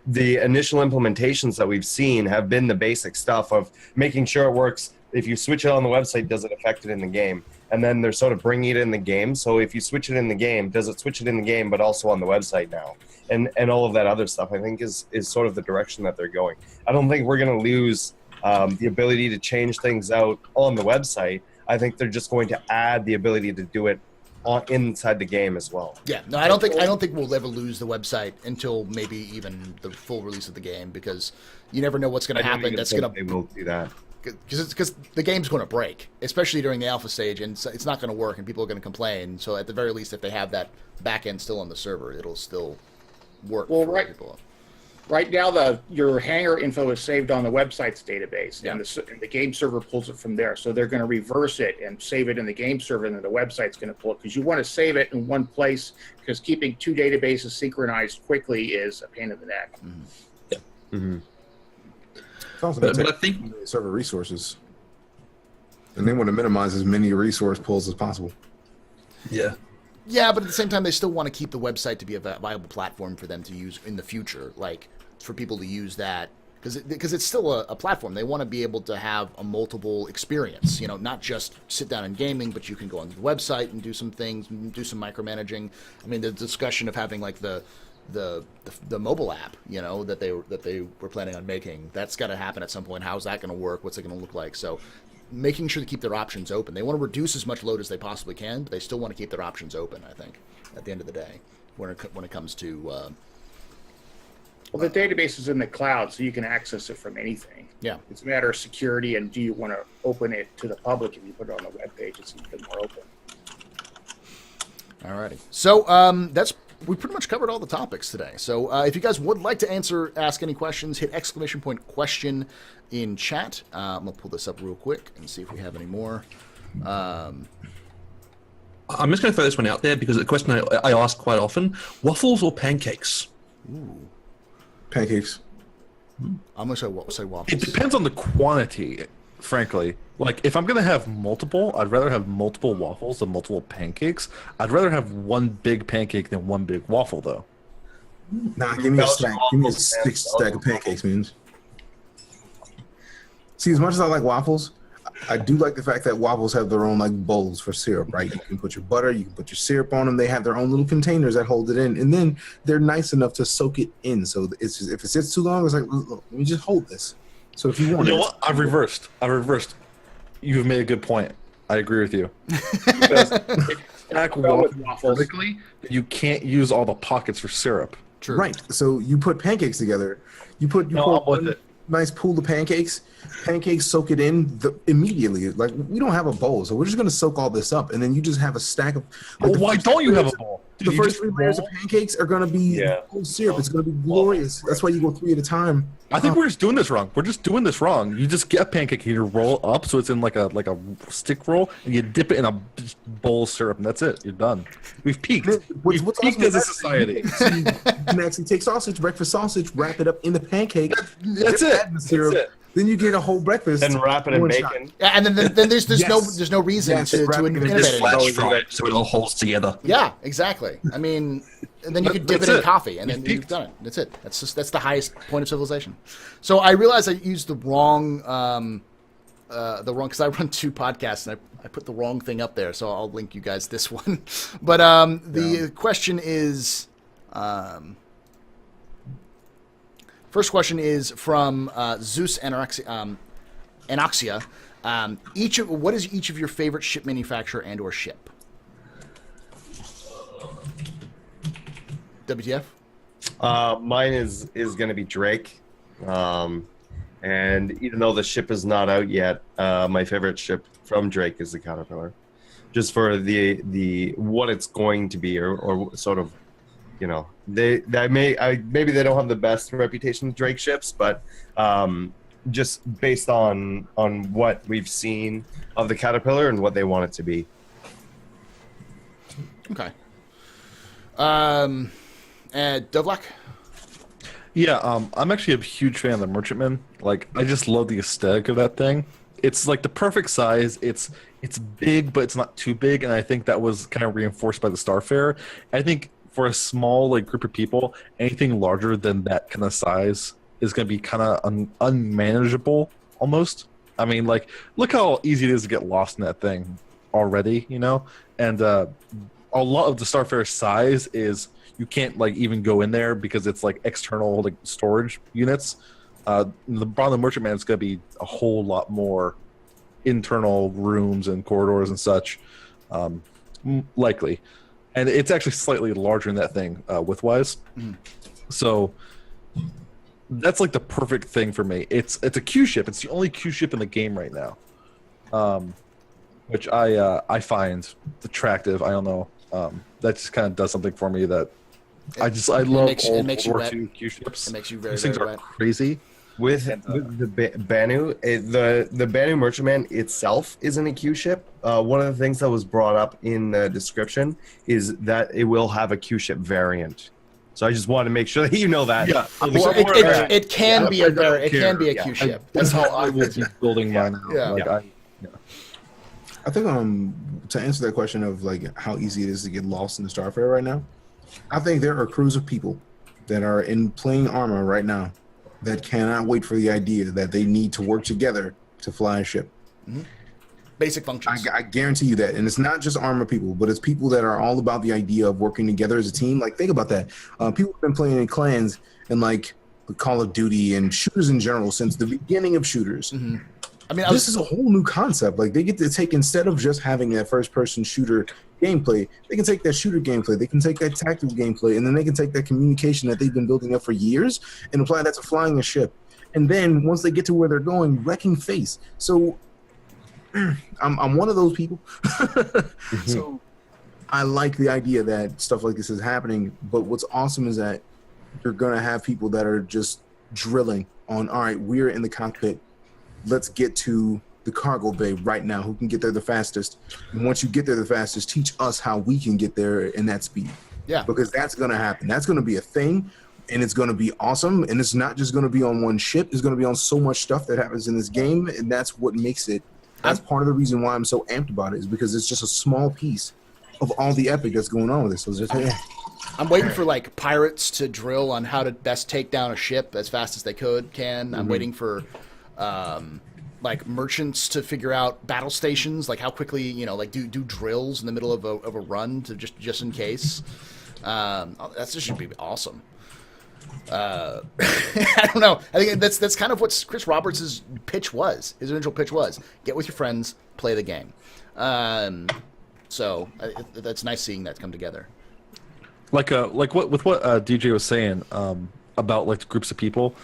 the initial implementations that we've seen have been the basic stuff of making sure it works. If you switch it on the website, does it affect it in the game? And then they're sort of bringing it in the game. So if you switch it in the game, does it switch it in the game, but also on the website now? And all of that other stuff, I think, is sort of the direction that they're going. I don't think we're going to lose the ability to change things out on the website. I think they're just going to add the ability to do it inside the game as well. Yeah, no, I don't think we'll ever lose the website until maybe even the full release of the game, because you never know what's going to happen. They will do that. Because the game's going to break, especially during the alpha stage, and it's not going to work, and people are going to complain. So at the very least, if they have that back end still on the server, it'll still work for people. Right now, your hangar info is saved on the website's database, Yeah. and the game server pulls it from there. So they're going to reverse it and save it in the game server, and then the website's going to pull it, because you want to save it in one place, because keeping two databases synchronized quickly is a pain in the neck. It's also going to But I take think server resources, and they want to minimize as many resource pulls as possible. Yeah, but at the same time, they still want to keep the website to be a viable platform for them to use in the future, like for people to use that, because it's still a platform. They want to be able to have a multiple experience, not just sit down and gaming, but you can go on the website and do some things, and do some micromanaging. I mean, the discussion of having like the mobile app, that they were planning on making, that's got to happen at some point. How's that going to work? What's it going to look like? So making sure to keep their options open. They want to reduce as much load as they possibly can, but they still want to keep their options open, I think, at the end of the day, when it comes to... Well, the database is in the cloud, so you can access it from anything. Yeah. It's a matter of security, and do you want to open it to the public? If you put it on the web page, it's even more open. Alrighty. So we pretty much covered all the topics today. So if you guys would like to ask any questions, hit ! Question in chat. I'm going to pull this up real quick and see if we have any more. I'm just going to throw this one out there because the question I ask quite often: waffles or pancakes? Ooh. Pancakes. I'm going to say waffles. It depends on the quantity, frankly. Like, if I'm going to have multiple, I'd rather have multiple waffles than multiple pancakes. I'd rather have one big pancake than one big waffle, though. Nah, give me a stack. Give me a stack of pancakes, man. See, as much as I like waffles, I do like the fact that waffles have their own like bowls for syrup, right? You can put your butter, you can put your syrup on them. They have their own little containers that hold it in, and then they're nice enough to soak it in. So it's just, if it sits too long, it's like, look, let me just hold this. So if you want, You know what? I've reversed. You've made a good point. I agree with you. Because if you stack waffles vertically, you can't use all the pockets for syrup. True. Right. So you put pancakes together. You put one nice pool of pancakes. Pancakes soak it in immediately. Like, we don't have a bowl, so we're just gonna soak all this up, and then you just have a stack of. Well, why don't you have a bowl? The first 3 layers of pancakes are gonna be full syrup. It's gonna be glorious. That's why you go 3 at a time. I think we're just doing this wrong. You just get a pancake and you roll it up so it's in like a stick roll, and you dip it in a bowl of syrup, and that's it. You're done. We've peaked. We've peaked as a society. You can actually take sausage, breakfast sausage, wrap it up in the pancake. That's it. The syrup. That's it. Then you get a whole breakfast. And wrap it in bacon. Shot. Yeah, and then there's no reason to innovate Just it. flash fry it so it all holds together. Yeah, exactly. I mean, and then you could dip it in coffee, and then You've you've peaked. done it. That's it. That's the highest point of civilization. So I realized I used the wrong because I run 2 podcasts and I put the wrong thing up there. So I'll link you guys this one. But the question is, first question is from Zeus Anoxia. What is each of your favorite ship manufacturer and/or ship? WTF? Mine is going to be Drake. And even though the ship is not out yet, my favorite ship from Drake is the Caterpillar. Just for the what it's going to be, or sort of, maybe they don't have the best reputation with Drake ships, but just based on what we've seen of the Caterpillar and what they want it to be. Okay. Dovlak? Yeah, I'm actually a huge fan of the Merchantman. Like, I just love the aesthetic of that thing. It's like the perfect size. It's big, but it's not too big, and I think that was kind of reinforced by the Starfarer. I think for a small group of people, anything larger than that kind of size is going to be kind of unmanageable almost. I mean, like, look how easy it is to get lost in that thing already, And a lot of the Starfarer size is you can't even go in there because it's external storage units. The Merchantman is going to be a whole lot more internal rooms and corridors and such, likely, and it's actually slightly larger than that thing width-wise. So that's the perfect thing for me. It's a Q ship. It's the only Q ship in the game right now, which I find attractive. I don't know. That just kind of does something for me that I love makes old you World War wet. II Q ships. It makes you very, These things very are wet. crazy. With the Banu, the Banu Merchantman itself isn't a Q ship. One of the things that was brought up in the description is that it will have a Q ship variant. So I just want to make sure that you know that. Yeah, It can be a Q ship. That's how I will be building mine out. Yeah. Like, I think to answer that question of like how easy it is to get lost in the Starfare right now, I think there are crews of people that are in plain armor right now that cannot wait for the idea that they need to work together to fly a ship. Mm-hmm. Basic functions. I guarantee you that. And it's not just armor people, but it's people that are all about the idea of working together as a team. Like, think about that. People have been playing in clans and like Call of Duty and shooters in general since the beginning of shooters. Mm-hmm. I mean, this is a whole new concept. Like, they get to take, instead of just having that first-person shooter gameplay, they can take that shooter gameplay, they can take that tactical gameplay, and then they can take that communication that they've been building up for years and apply that to flying a ship. And then once they get to where they're going, wrecking face. So I'm one of those people. So I like the idea that stuff like this is happening. But what's awesome is that you're going to have people that are just drilling on, all right, we're in the cockpit. Let's get to the cargo bay right now. Who can get there the fastest? And once you get there the fastest, teach us how we can get there in that speed. Yeah. Because that's going to happen. That's going to be a thing, and it's going to be awesome. And it's not just going to be on one ship. It's going to be on so much stuff that happens in this game, and that's what makes it. That's part of the reason why I'm so amped about it, is because it's just a small piece of all the epic that's going on with this. So it's just, I'm waiting for like pirates to drill on how to best take down a ship as fast as they can. Mm-hmm. I'm waiting for like merchants to figure out battle stations, like how quickly, like do drills in the middle of a run to just in case. That should be awesome. I don't know. I think that's kind of what Chris Roberts' pitch was. His initial pitch was get with your friends, play the game. So that's nice seeing that come together. like what DJ was saying about like groups of people.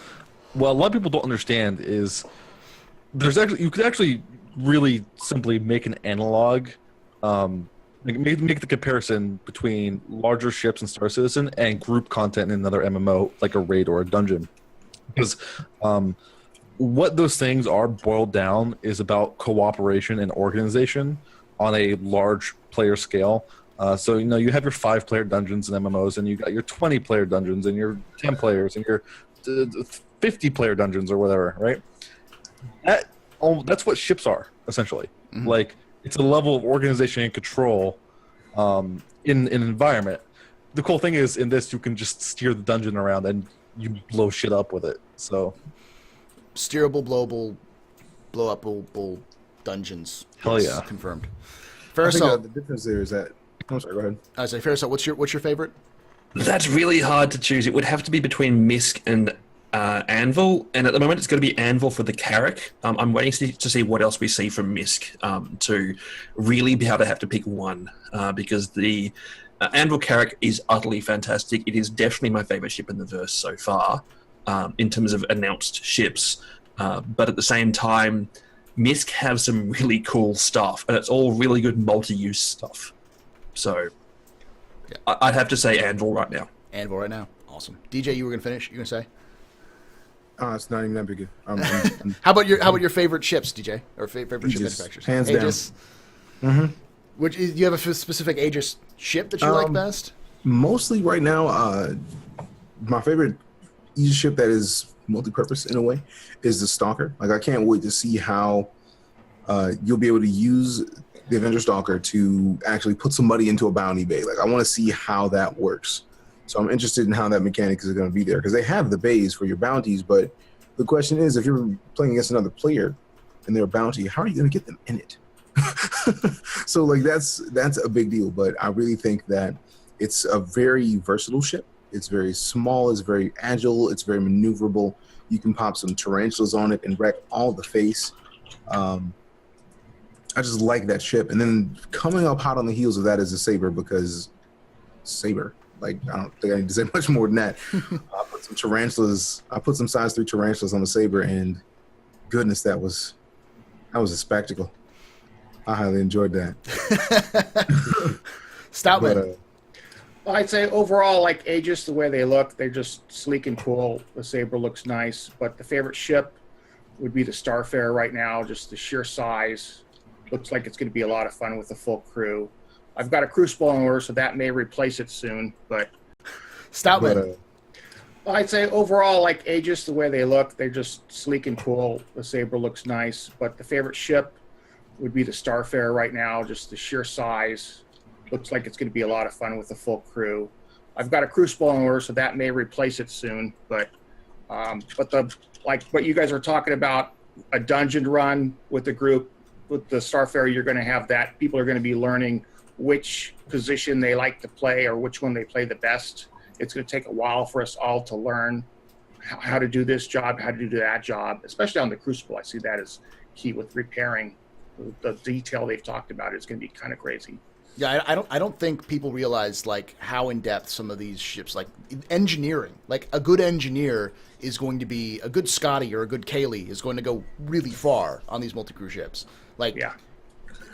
What a lot of people don't understand is you could actually really simply make an analog, make the comparison between larger ships and Star Citizen and group content in another MMO like a raid or a dungeon, because what those things are boiled down is about cooperation and organization on a large player scale. So you have your 5-player dungeons and MMOs, and you got your 20-player dungeons and your 10 players and your 50-player dungeons or whatever, right? That's what ships are essentially. Mm-hmm. Like, it's a level of organization and control in an environment. The cool thing is in this you can just steer the dungeon around and you blow shit up with it. So steerable, blowable, blow-upable dungeons. Hell yeah, confirmed. Farisol, the difference there is that. I'm sorry. Go ahead. I say, Farisol, what's your favorite? That's really hard to choose. It would have to be between Misk and Anvil, and at the moment it's going to be Anvil for the Carrack. I'm waiting to see what else we see from Misk to really be able to have to pick one, because the Anvil Carrack is utterly fantastic. It is definitely my favorite ship in the verse so far, in terms of announced ships. But at the same time, Misk have some really cool stuff, and it's all really good multi-use stuff. So yeah. I'd have to say Anvil right now. Anvil right now. Awesome. DJ, you were going to finish? You going to say? It's not even that big. How about your favorite ships, DJ, or favorite ship manufacturers? Hands Aegis? Down. Mm-hmm. Do you have a specific Aegis ship that you like best? Mostly right now, my favorite Aegis ship that is multi-purpose in a way is the Stalker. Like, I can't wait to see how you'll be able to use the Avenger Stalker to actually put somebody into a bounty bay. Like, I want to see how that works. So I'm interested in how that mechanic is going to be there, because they have the bays for your bounties, but the question is, if you're playing against another player and they're a bounty, how are you going to get them in it? So like that's a big deal, but I really think that it's a very versatile ship. It's very small, it's very agile, it's very maneuverable. You can pop some tarantulas on it and wreck all the face. I just like that ship. And then coming up hot on the heels of that is a Saber, because Saber, like, I don't think I need to say much more than that. I put some tarantulas, I put some size 3 tarantulas on the Saber, and goodness, that was a spectacle. I highly enjoyed that. Stoutman. Well, I'd say overall, like Aegis, the way they look, they're just sleek and cool. The Saber looks nice, but the favorite ship would be the Starfarer right now. Just the sheer size looks like it's going to be a lot of fun with a full crew. I've got a crucible in order, so that may replace it soon. But Stoutman. well, I'd say overall, like Aegis, the way they look, they're just sleek and cool. The Saber looks nice, but the favorite ship would be the Starfarer right now. Just the sheer size looks like it's going to be a lot of fun with a full crew. I've got a crucible in order, so that may replace it soon. But the like what you guys are talking about, a dungeon run with the group with the Starfarer, you're going to have that. People are going to be learning which position they like to play or which one they play the best. It's going to take a while for us all to learn how to do this job, how to do that job, especially on the crucible. I see that as key with repairing. The detail they've talked about is going to be kind of crazy. Yeah, I don't think people realize like how in depth some of these ships, like engineering, like a good engineer is going to be a good Scotty or a good Kaylee is going to go really far on these multi-crew ships. Like, yeah,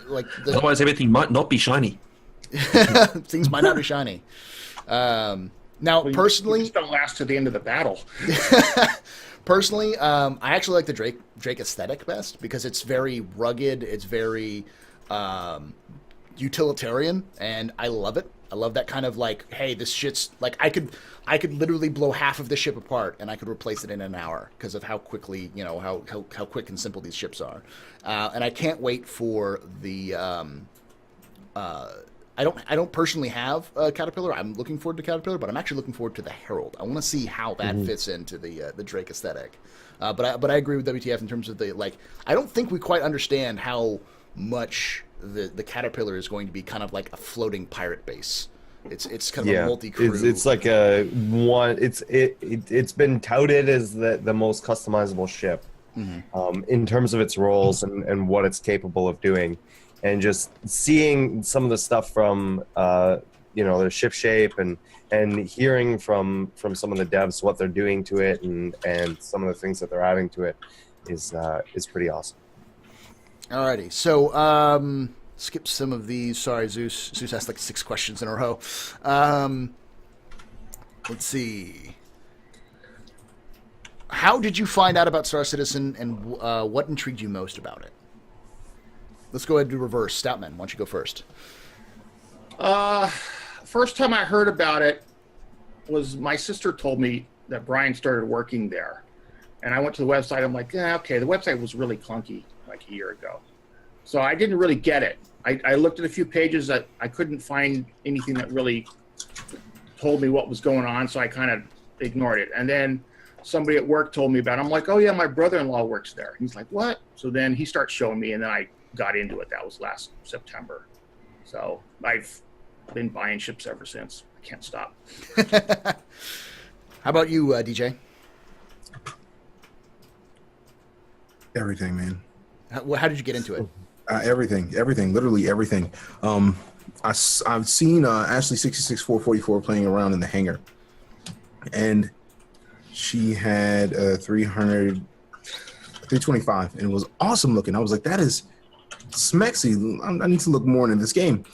like otherwise everything might not be shiny. things might not be shiny. Now, well, personally, you just don't last to the end of the battle. Personally, I actually like the Drake aesthetic best because it's very rugged. It's very utilitarian, and I love it. I love that kind of like, hey, this shit's like I could literally blow half of the ship apart and I could replace it in an hour because of how quickly, you know, how quick and simple these ships are. And I can't wait for the. I don't personally have a Caterpillar. I'm looking forward to Caterpillar, but I'm actually looking forward to the Herald. I want to see how that fits into the Drake aesthetic. But I agree with WTF in terms of the like. I don't think we quite understand how much the Caterpillar is going to be kind of like a floating pirate base. It's kind of a multi-crew. It's like a one. It's been touted as the most customizable ship in terms of its roles and what it's capable of doing. And just seeing some of the stuff from the ship shape and hearing from some of the devs what they're doing to it and some of the things that they're adding to it is pretty awesome. Alrighty, so skip some of these. Sorry, Zeus. Zeus asked like 6 questions in a row. Let's see. How did you find out about Star Citizen, and what intrigued you most about it? Let's go ahead and do reverse. Stoutman, why don't you go first? First time I heard about it was my sister told me that Brian started working there. And I went to the website. I'm like, yeah, okay. The website was really clunky like a year ago. So I didn't really get it. I looked at a few pages that I couldn't find anything that really told me what was going on. So I kind of ignored it. And then somebody at work told me about it. I'm like, oh, yeah, my brother-in-law works there. He's like, what? So then he starts showing me, and then I got into it. That was last September. So I've been buying ships ever since. I can't stop. How about you, DJ? Everything, man. How did you get into it? Everything, literally everything. I've seen Ashley 66444 playing around in the hangar, and she had a 325, and it was awesome looking. I was like, that is smexy. I need to look more into this game.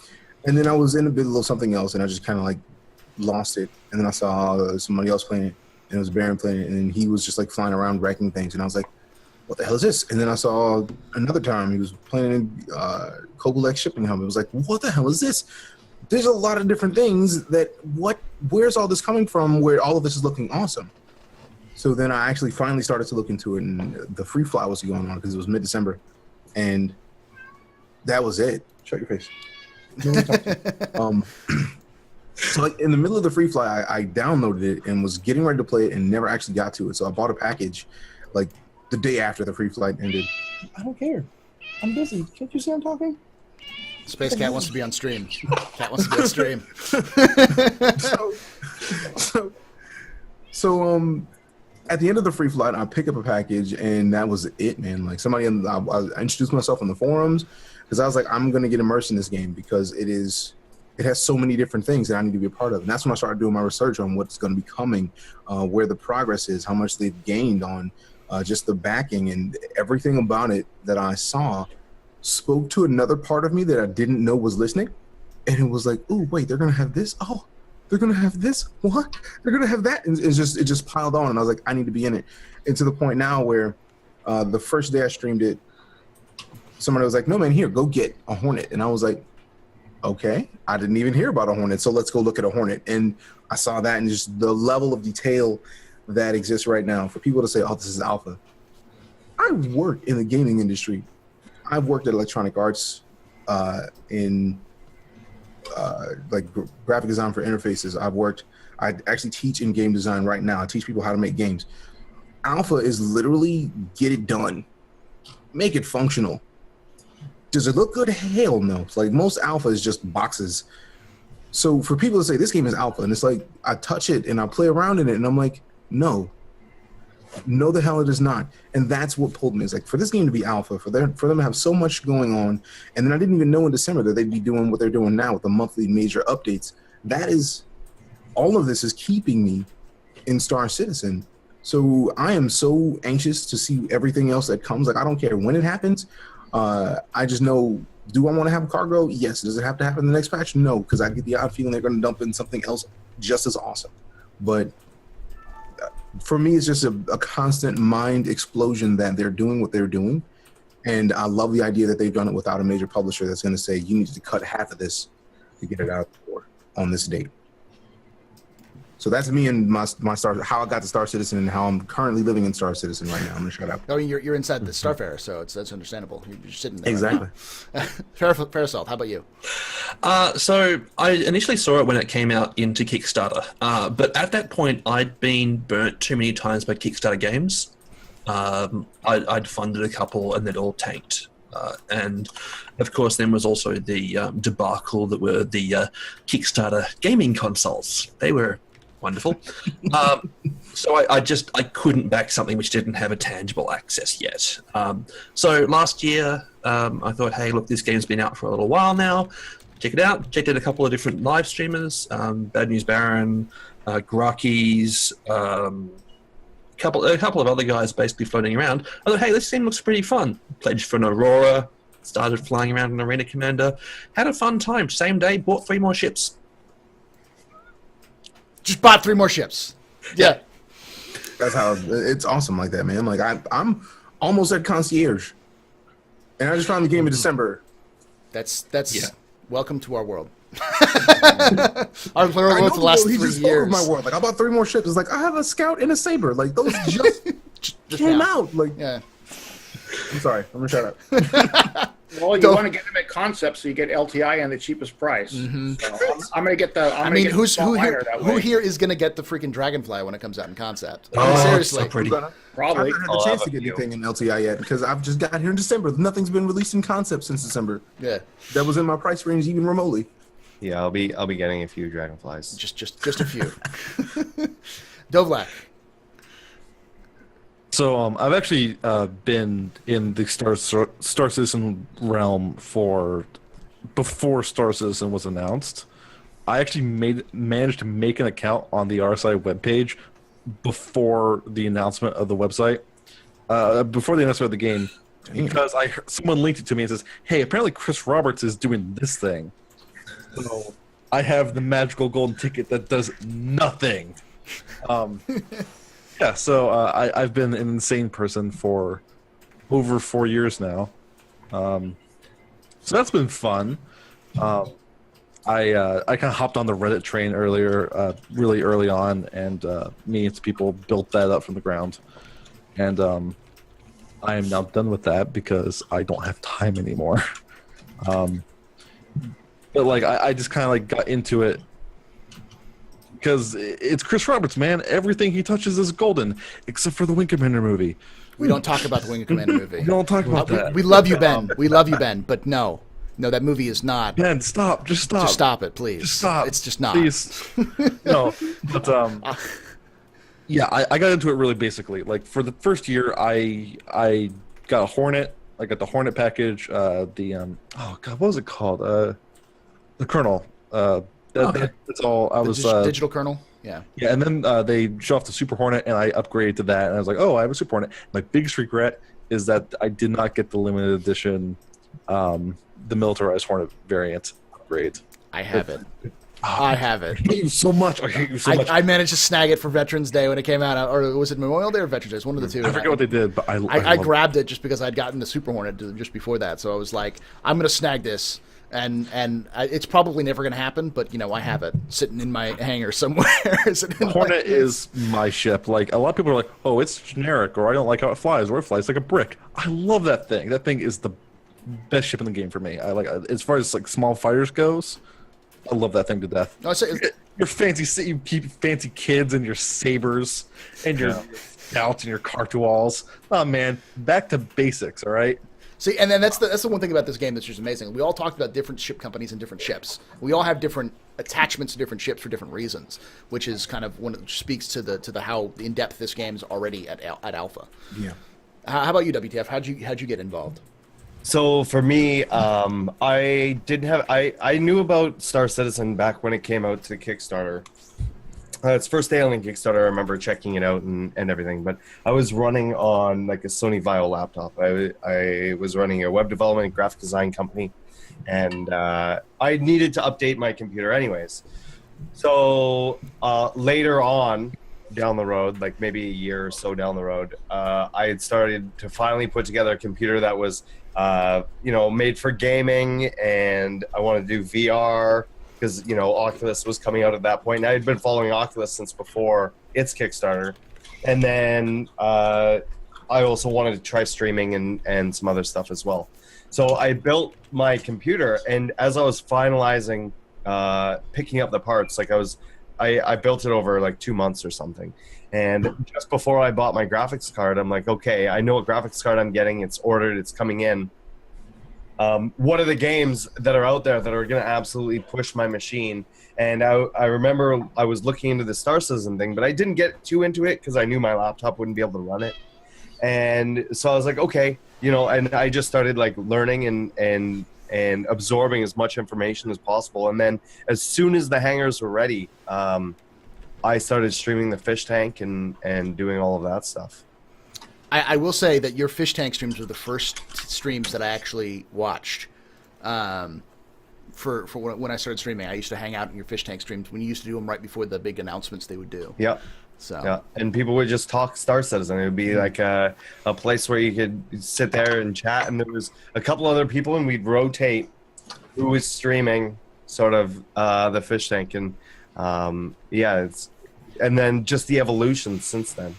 And then I was in a bit of little something else, and I just kind of like lost it. And then I saw somebody else playing it, and it was Baron playing it, and then he was just like flying around wrecking things, and I was like, what the hell is this? And then I saw another time he was playing in Kobolek shipping hub. It was like, what the hell is this? There's a lot of different things where's all this coming from where all of this is looking awesome? So then I actually finally started to look into it, and the free fly was going on because it was mid-December, and that was it. Shut your face. So like in the middle of the free fly, I downloaded it and was getting ready to play it and never actually got to it. So I bought a package like the day after the free flight ended. I don't care. I'm busy. Can't you see I'm talking? Space Cat wants to be on stream. Cat wants to be on stream. So at the end of the free flight, I pick up a package, and that was it, man. Like I introduced myself on the forums because I was like, I'm gonna get immersed in this game because it has so many different things that I need to be a part of. And that's when I started doing my research on what's going to be coming, where the progress is, how much they've gained on just the backing, and everything about it that I saw spoke to another part of me that I didn't know was listening. And it was like, oh, wait, they're going to have this? Oh, They're gonna have this. What? They're gonna have that. And it just piled on, and I was like, I need to be in it. And to the point now where the first day I streamed it, somebody was like, no man, here, go get a Hornet. And I was like, okay, I didn't even hear about a Hornet, so let's go look at a Hornet. And I saw that, and just the level of detail that exists right now for people to say, oh, this is alpha. I work in the gaming industry. I've worked at Electronic Arts in like graphic design for interfaces. I actually teach in game design right now. I teach people how to make games. Alpha is literally get it done, make it functional. Does it look good? Hell no. It's like most alpha is just boxes. So for people to say this game is alpha, and it's like I touch it and I play around in it, and I'm like, no, the hell it is not. And that's what pulled me. It's like for this game to be alpha, for them to have so much going on, and then I didn't even know in December that they'd be doing what they're doing now with the monthly major updates. That is, all of this is keeping me in Star Citizen. So I am so anxious to see everything else that comes. Like I don't care when it happens. I just know, do I want to have a cargo? Yes. Does it have to happen in the next patch? No, because I get the odd feeling they're going to dump in something else just as awesome. But for me, it's just a constant mind explosion that they're doing what they're doing. And I love the idea that they've done it without a major publisher that's going to say, you need to cut half of this to get it out the door on this date. So that's me and my Star, how I got to Star Citizen and how I'm currently living in Star Citizen right now. I'm gonna shut up. Oh, you're inside the Starfarer, so that's understandable. You're sitting there. Exactly. Right Fairasol, how about you? So I initially saw it when it came out into Kickstarter, but at that point I'd been burnt too many times by Kickstarter games. I'd funded a couple and they'd all tanked. And of course, then was also the debacle that were the Kickstarter gaming consoles. They were wonderful. So I couldn't back something which didn't have a tangible access yet. So last year, I thought, hey, look, this game's been out for a little while now. Check it out. Checked out a couple of different live streamers, Bad News Baron, Grockies, a couple of other guys basically floating around. I thought, hey, this game looks pretty fun. Pledged for an Aurora, started flying around an Arena Commander, had a fun time. Same day, bought 3 more ships. Just bought 3 more ships. Yeah. That's how it's awesome like that, man. Like I'm almost at concierge, and I just found the game in December. That's welcome to our world. Our world for the last 3 years. My world. Like I bought 3 more ships. It's like I have a scout and a saber. Like those just came out. Like yeah. I'm sorry. I'm gonna shut up. Well, you want to get them at concept, so you get LTI and the cheapest price. Mm-hmm. So I'm going to get the. Who here is going to get the freaking Dragonfly when it comes out in concept? Oh, seriously, so pretty. Probably. I haven't had the chance to get anything in LTI yet because I've just got here in December. Nothing's been released in concept since December. Yeah, that was in my price range even remotely. Yeah, I'll be getting a few Dragonflies. Just a few. Dovlak. So I've actually been in the Star Citizen realm before Star Citizen was announced. I actually managed to make an account on the RSI webpage before the announcement of the website, before the announcement of the game, because someone linked it to me and says, "Hey, apparently Chris Roberts is doing this thing." So I have the magical golden ticket that does nothing. Yeah, so I've been an insane person for over 4 years now. So that's been fun. I kind of hopped on the Reddit train really early on, and me and some people built that up from the ground. And I am now done with that because I don't have time anymore. But like I just kind of like got into it. Because it's Chris Roberts, man. Everything he touches is golden, except for the Wing Commander movie. We don't talk about the Wing Commander movie. We don't talk about that. We love you, Ben. We love you, Ben. But no, that movie is not. Ben, stop. Just stop. Just stop it, please. Just stop. It's just not. Please. No, but yeah, I got into it really basically. Like for the first year, I got a Hornet. I got the Hornet package. Oh god, what was it called? The Colonel. That's all. I was digital kernel. Yeah. Yeah, and then they showed off the Super Hornet, and I upgraded to that, and I was like, oh, I have a Super Hornet. My biggest regret is that I did not get the limited edition, the militarized Hornet variant upgrade. I have it. I have it. I hate you so much. I hate you so much. I managed to snag it for Veterans Day when it came out, or was it Memorial Day or Veterans Day? It was one of the two. I forget what they did, but I I grabbed it just because I'd gotten the Super Hornet just before that. So I was like, I'm going to snag this. And it's probably never going to happen, but, I have it sitting in my hangar somewhere. Hornet is my ship. Like, a lot of people are like, oh, it's generic, or I don't like how it flies, or it flies like a brick. I love that thing. That thing is the best ship in the game for me. I like, as far as like small fighters goes, I love that thing to death. No, Your fancy, you keep fancy kids and your sabers and your scouts and your Cartuals. Oh man, back to basics. All right. See, and then that's the one thing about this game that's just amazing. We all talked about different ship companies and different ships. We all have different attachments to different ships for different reasons, which is kind of when it speaks to the how in depth this game is already at alpha. Yeah. How about you, WTF? How'd you get involved? So for me, I knew about Star Citizen back when it came out to Kickstarter. Its first day on Kickstarter, I remember checking it out and everything, but I was running on like a Sony Vaio laptop. I was running a web development and graphic design company, and I needed to update my computer anyways. So later on down the road, like maybe a year or so down the road, I had started to finally put together a computer that was made for gaming, and I wanted to do VR because Oculus was coming out at that point, and I had been following Oculus since before its Kickstarter. And then I also wanted to try streaming and some other stuff as well. So I built my computer, and as I was finalizing picking up the parts, like I built it over like 2 months or something. And just before I bought my graphics card, I'm like, okay, I know what graphics card I'm getting. It's ordered. It's coming in. What are the games that are out there that are going to absolutely push my machine? And I remember I was looking into the Star Citizen thing, but I didn't get too into it because I knew my laptop wouldn't be able to run it. And so I was like, okay, and I just started like learning and absorbing as much information as possible. And then as soon as the hangars were ready, I started streaming the fish tank and doing all of that stuff. I will say that your fish tank streams were the first streams that I actually watched. For when I started streaming, I used to hang out in your fish tank streams when you used to do them right before the big announcements they would do. Yep. So yeah, and people would just talk Star Citizen. It would be like a place where you could sit there and chat, and there was a couple other people, and we'd rotate who was streaming sort of the fish tank, and and then just the evolution since then.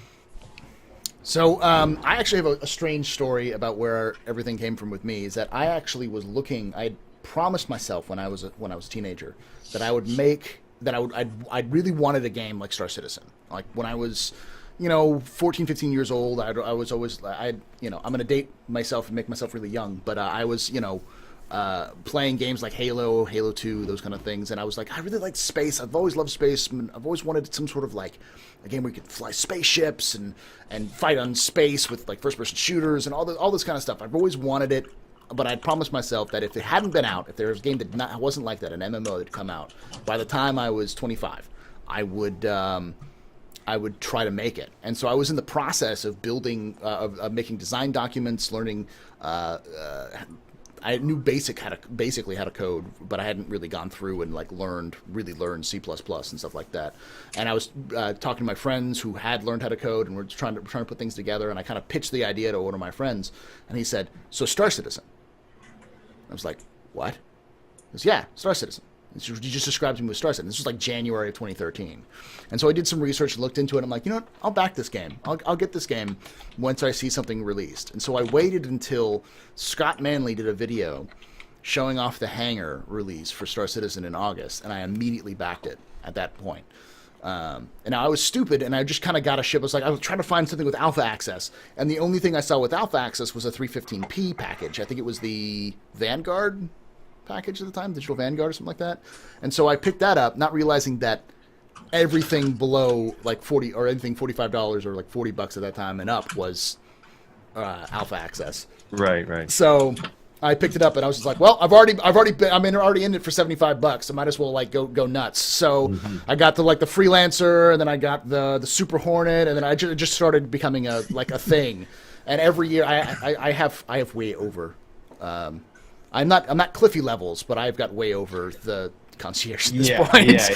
So I actually have a strange story about where everything came from with me. Is that I actually was looking. I promised myself when I was a teenager that I would make that I really wanted a game like Star Citizen. Like when I was 14, 15 years old, I was always I'm going to date myself and make myself really young, but I was playing games like Halo 2, those kind of things, and I was like, I really like space. I've always loved space. I've always wanted some sort of like a game where you could fly spaceships and fight on space with like first-person shooters and all this kind of stuff. I've always wanted it, but I'd promised myself that if it hadn't been out, if there was a game that wasn't like that, an MMO that had come out, by the time I was 25, I would try to make it. And so I was in the process of building, of making design documents, learning. I knew basically how to code, but I hadn't really gone through and like learned C++ and stuff like that. And I was talking to my friends who had learned how to code, and we're trying to put things together. And I kind of pitched the idea to one of my friends, and he said, "So Star Citizen." I was like, "What?" He goes, "Yeah, Star Citizen. You just described him with Star Citizen." This was like January of 2013. And so I did some research and looked into it. I'm like, you know what? I'll back this game. I'll get this game once I see something released. And so I waited until Scott Manley did a video showing off the hangar release for Star Citizen in August, and I immediately backed it at that point. And I was stupid, and I just kind of got a ship. I was trying to find something with alpha access, and the only thing I saw with alpha access was a 315p package. I think it was the Vanguard package at the time, Digital Vanguard or something like that. And so I picked that up, not realizing that everything below like 40 or anything $45 or like $40 at that time and up was alpha access. Right. So I picked it up, and I was just like, well, I'm already in it for $75. I might as well like go nuts. So I got the freelancer, and then I got the Super Hornet, and then I just started becoming a thing. And every year I have way over. I'm not Cliffy levels, but I've got way over the concierge at this Yeah, point. yeah.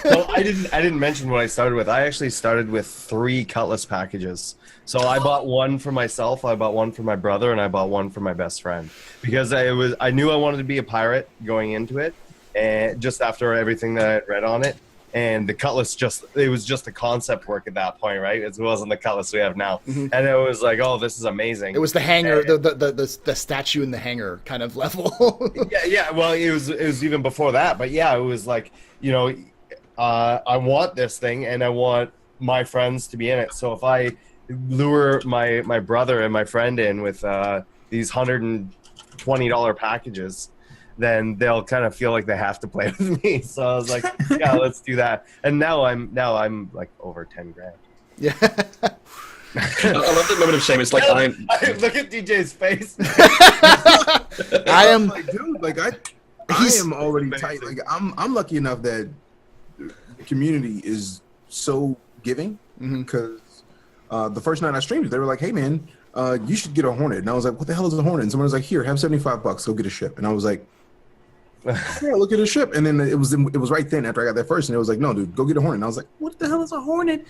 Well, I didn't mention what I started with. I actually started with 3 Cutlass packages. So I bought one for myself, I bought one for my brother, and I bought one for my best friend because I knew I wanted to be a pirate going into it, and just after everything that I had read on it. And the Cutlass it was just the concept work at that point, right? It wasn't the Cutlass we have now. Mm-hmm. And it was like, oh, this is amazing. It was the hanger, the statue in the hanger kind of level. yeah. Well, it was even before that, but yeah, it was like, I want this thing and I want my friends to be in it. So if I lure my brother and my friend in with these $120 packages, then they'll kind of feel like they have to play with me. So I was like, yeah, let's do that. And now I'm like over 10 grand. Yeah. I love the moment of shame. It's like I look at DJ's face. I am like, dude, like I am already tight. Like I'm lucky enough that the community is so giving because the first night I streamed, they were like, "Hey man, you should get a Hornet." And I was like, "What the hell is a Hornet?" And someone was like, "Here, have $75, go get a ship." And I was like, "Yeah, look at a ship." And then it was right then after I got that first, and it was like, "No, dude, go get a Hornet." And I was like, "What the hell is a Hornet?"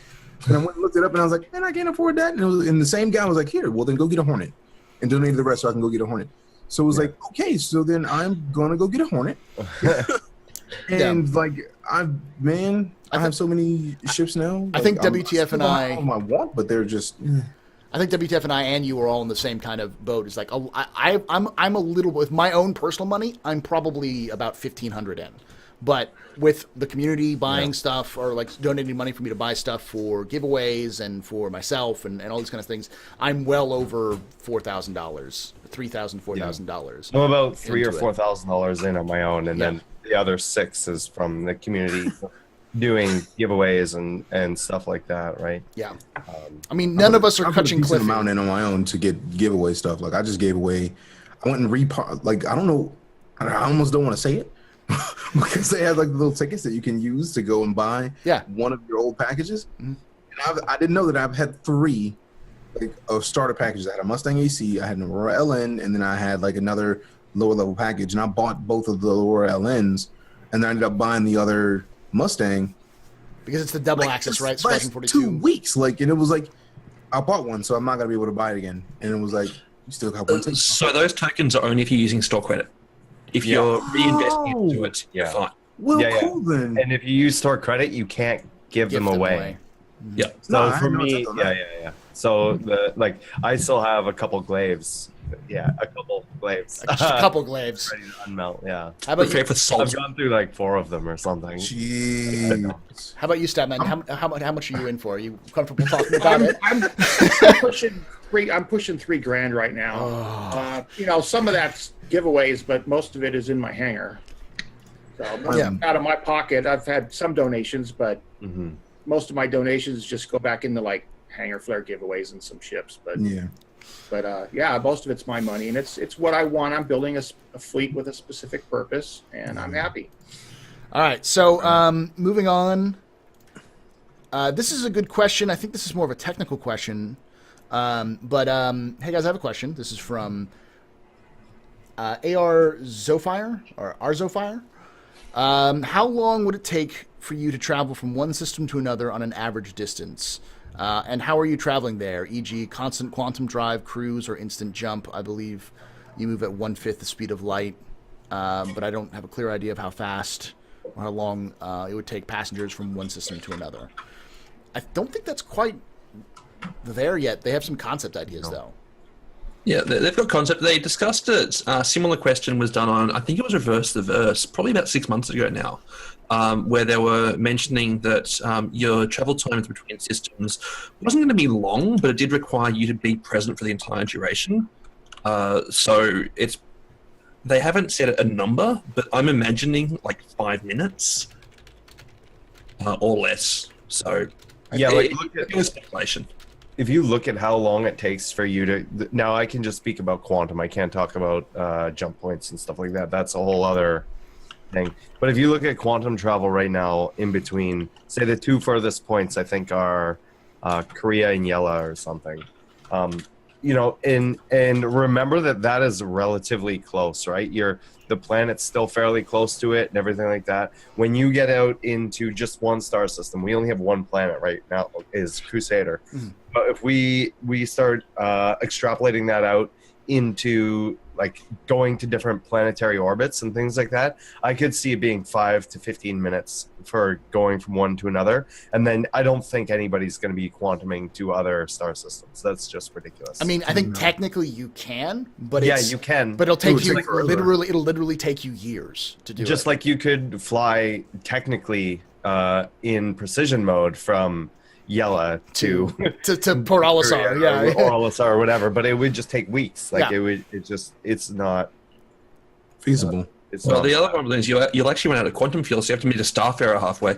And I went and looked it up, and I was like, "Man, I can't afford that." And the same guy was like, "Here, well then go get a Hornet, and donate the rest so I can go get a Hornet." So it was like, okay, so then I'm gonna go get a Hornet. And like I have so many ships now. I think WTF and I want, but they're just. I think WTF and I and you are all in the same kind of boat. It's like I'm a little with my own personal money. I'm probably about 1,500 in, but with the community buying stuff or like donating money for me to buy stuff for giveaways and for myself and all these kind of things, I'm well over $4,000, $3,000, $4,000. I'm about $3,000 or $4,000 in on my own, and then the other 6 is from the community. Doing giveaways and stuff like that, right? Yeah. I mean, none of us are catching Cliff. I'm out in on my own to get giveaway stuff. Like I just gave away. I went and like I don't know. I almost don't want to say it because they have like little tickets that you can use to go and buy. One of your old packages. Mm-hmm. And I didn't know that I've had 3 like of starter packages. I had a Mustang AC, I had an Aurora LN, and then I had like another lower level package. And I bought both of the Aurora LNs, and then I ended up buying the other Mustang because it's the double access, right? Last 2 weeks, like, and it was like I bought one, so I'm not gonna be able to buy it again. And it was like you still got one. So those tokens are only if you're using store credit. If you're reinvesting into it, you're fine. Well, cool then. And if you use store credit, you can't give them away. Yeah. So for me, So I still have a couple glaives. Yeah, a couple glaives. Just a couple glaives. Ready to unmelt, yeah. How about you? I've gone through like 4 of them or something. Jeez. How about you, Statman? How much are you in for? Are you comfortable talking about it? I'm pushing $3,000 right now. Some of that's giveaways, but most of it is in my hangar. So out of my pocket, I've had some donations, but most of my donations just go back into like hangar flare giveaways and some ships. But most of it's my money, and it's what I want. I'm building a fleet with a specific purpose, and I'm happy. All right, so moving on. This is a good question. I think this is more of a technical question. But hey guys, I have a question. This is from AR Zofire or Arzofire. How long would it take for you to travel from one system to another on an average distance? And how are you traveling there? E.g., constant quantum drive, cruise, or instant jump? I believe you move at 1/5 the speed of light, but I don't have a clear idea of how fast or how long it would take passengers from one system to another. I don't think that's quite there yet. They have some concept ideas, though. Yeah, they've got concept. They discussed it. A similar question was done on, I think it was Reverse the Verse, probably about 6 months ago now, where they were mentioning that your travel times between systems wasn't going to be long, but it did require you to be present for the entire duration. So they haven't said a number, but I'm imagining like 5 minutes or less. So it was speculation. If you look at how long it takes for you to... Now, I can just speak about quantum. I can't talk about jump points and stuff like that. That's a whole other thing. But if you look at quantum travel right now in between, say the 2 furthest points, I think, are Korea and Yella or something. you know, and remember that is relatively close, right? The planet's still fairly close to it and everything like that. When you get out into just one star system, we only have one planet right now, is Crusader. Mm-hmm. But if we start extrapolating that out into like going to different planetary orbits and things like that, I could see it being 5 to 15 minutes for going from one to another. And then I don't think anybody's going to be quantuming to other star systems. That's just ridiculous. I mean, I think technically you can, but yeah, you can. But it'll take you it'll literally take you years to do just it. Like you could fly technically in precision mode from Yella to Port Olisar, yeah, or Olisar or whatever, but it would just take weeks. Like it's not feasible. The other problem is you'll actually run out of quantum fuel, so you have to meet a starfarer halfway.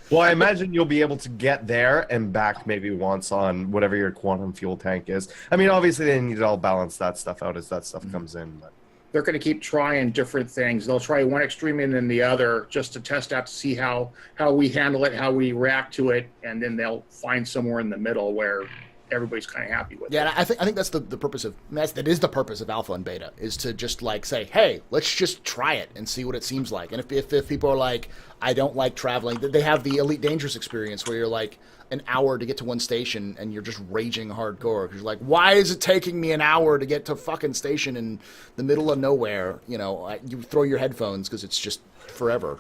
Well, I imagine you'll be able to get there and back maybe once on whatever your quantum fuel tank is. I mean, obviously they need to all balance that stuff out as that stuff comes in, but they're going to keep trying different things. They'll try one extreme and then the other just to test out to see how we handle it, how we react to it, and then they'll find somewhere in the middle where everybody's kind of happy with it. Yeah, I think that's the purpose of that is the purpose of alpha and beta, is to just like say, hey, let's just try it and see what it seems like. And if people are like, I don't like traveling, they have the Elite Dangerous experience where you're like an hour to get to one station and you're just raging hardcore because you're like, why is it taking me an hour to get to fucking station in the middle of nowhere? You know, you throw your headphones because it's just forever.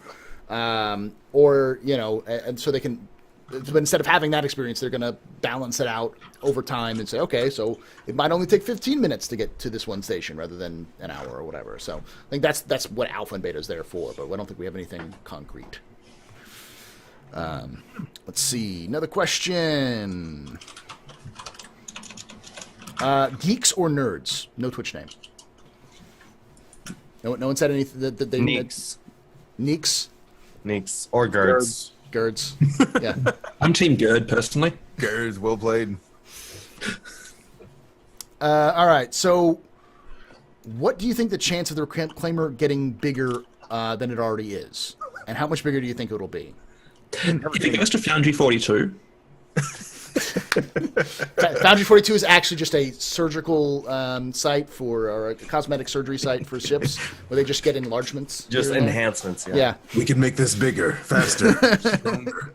Or, you know, and so they can, but instead of having that experience, they're going to balance it out over time and say, okay, so it might only take 15 minutes to get to this one station rather than an hour or whatever. So I think that's what alpha and beta is there for, but I don't think we have anything concrete. Let's see. Another question. Geeks or nerds? No Twitch name. No one said anything. That they Neeks. Neeks? Neeks. Or Gerds. Gerds. Yeah. I'm Team Gerd, personally. Gerds, well played. All right. So what do you think the chance of the Reclaimer getting bigger than it already is? And how much bigger do you think it'll be? If it goes to Foundry 42. Foundry 42 is actually just a surgical site or a cosmetic surgery site for ships where they just get enlargements. Just enhancements, yeah. We can make this bigger, faster, stronger.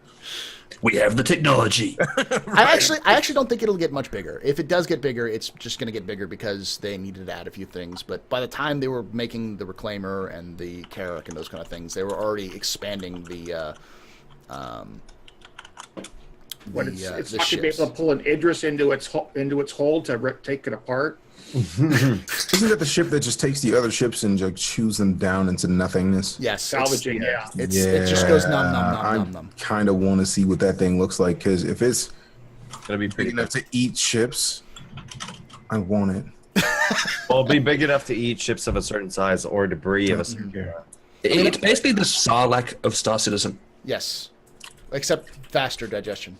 We have the technology. I actually don't think it'll get much bigger. If it does get bigger, it's just going to get bigger because they needed to add a few things. But by the time they were making the Reclaimer and the Carrack and those kind of things, they were already expanding the it's not going to be able to pull an Idris into its hold to take it apart. Isn't that the ship that just takes the other ships and just chews them down into nothingness? Yes, salvaging. It just goes numb. I kind of want to see what that thing looks like, because if it's gonna be big enough to eat ships, I want it. Well, it'll be big enough to eat ships of a certain size or debris of a certain era. It's basically the Sarlacc of Star Citizen. Yes, except faster digestion.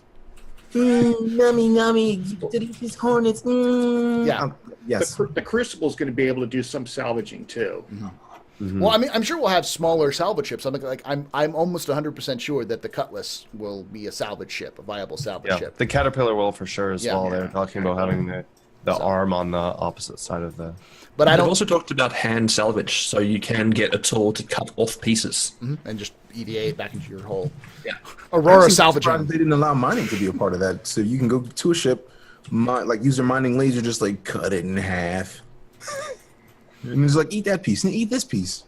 Nummy, did eat these hornets. Yeah. Yes. The Crucible is going to be able to do some salvaging too. Mm-hmm. Mm-hmm. Well, I mean, I'm sure we'll have smaller salvage ships. I'm almost 100% sure that the Cutlass will be a salvage ship, a viable salvage ship. The Caterpillar will for sure as well. Yeah. They were talking about having the arm on the opposite side of the. But I've also talked about hand salvage, so you can get a tool to cut off pieces and just EVA it back into your hull. Yeah, Aurora salvaging. They didn't allow mining to be a part of that, so you can go to a ship, use your mining laser, just like cut it in half, and it's like eat that piece and eat this piece.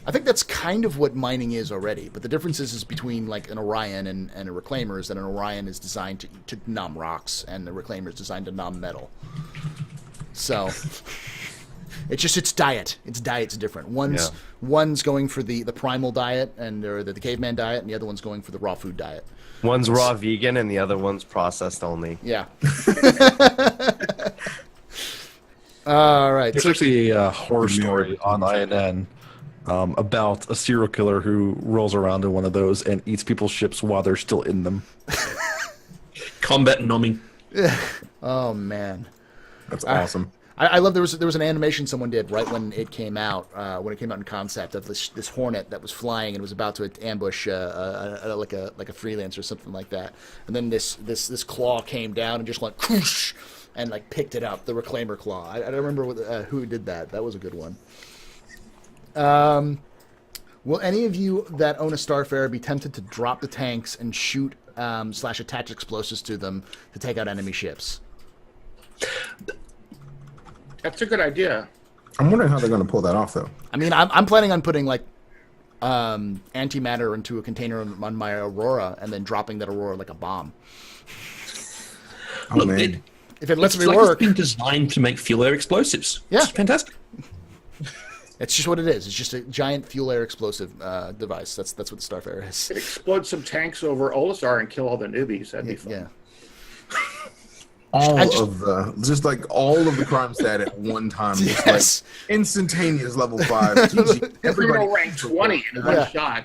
I think that's kind of what mining is already, but the difference is between like an Orion and a Reclaimer is that an Orion is designed to numb rocks, and the Reclaimer is designed to numb metal. So it's diet. Its diet's different. One's going for the primal diet and or the caveman diet, and the other one's going for the raw food diet. One's raw vegan and the other one's processed only. Yeah. All right. There's actually a horror story on INN about a serial killer who rolls around in one of those and eats people's ships while they're still in them. Combat numbing. Oh man. That's awesome. I love there was an animation someone did right when it came out in concept of this Hornet that was flying and was about to ambush like a freelance or something like that, and then this claw came down and just went whoosh, and like picked it up, the Reclaimer claw. I don't remember who did that. That was a good one. Will any of you that own a Starfarer be tempted to drop the tanks and shoot / attach explosives to them to take out enemy ships? That's a good idea. I'm wondering how they're going to pull that off, though. I mean, I'm planning on putting like antimatter into a container on my Aurora and then dropping that Aurora like a bomb. Oh, Look, man. If it lets me like work, it's been designed to make fuel air explosives. Yeah. It's fantastic. it's just what it is. It's just a giant fuel air explosive device. That's what the Starfarer is. Explode some tanks over Olisar and kill all the newbies. That'd be fun. Yeah. All of the crime stat at one time. Just Yes. like instantaneous level 5. GG. Everybody rank 20 in one shot.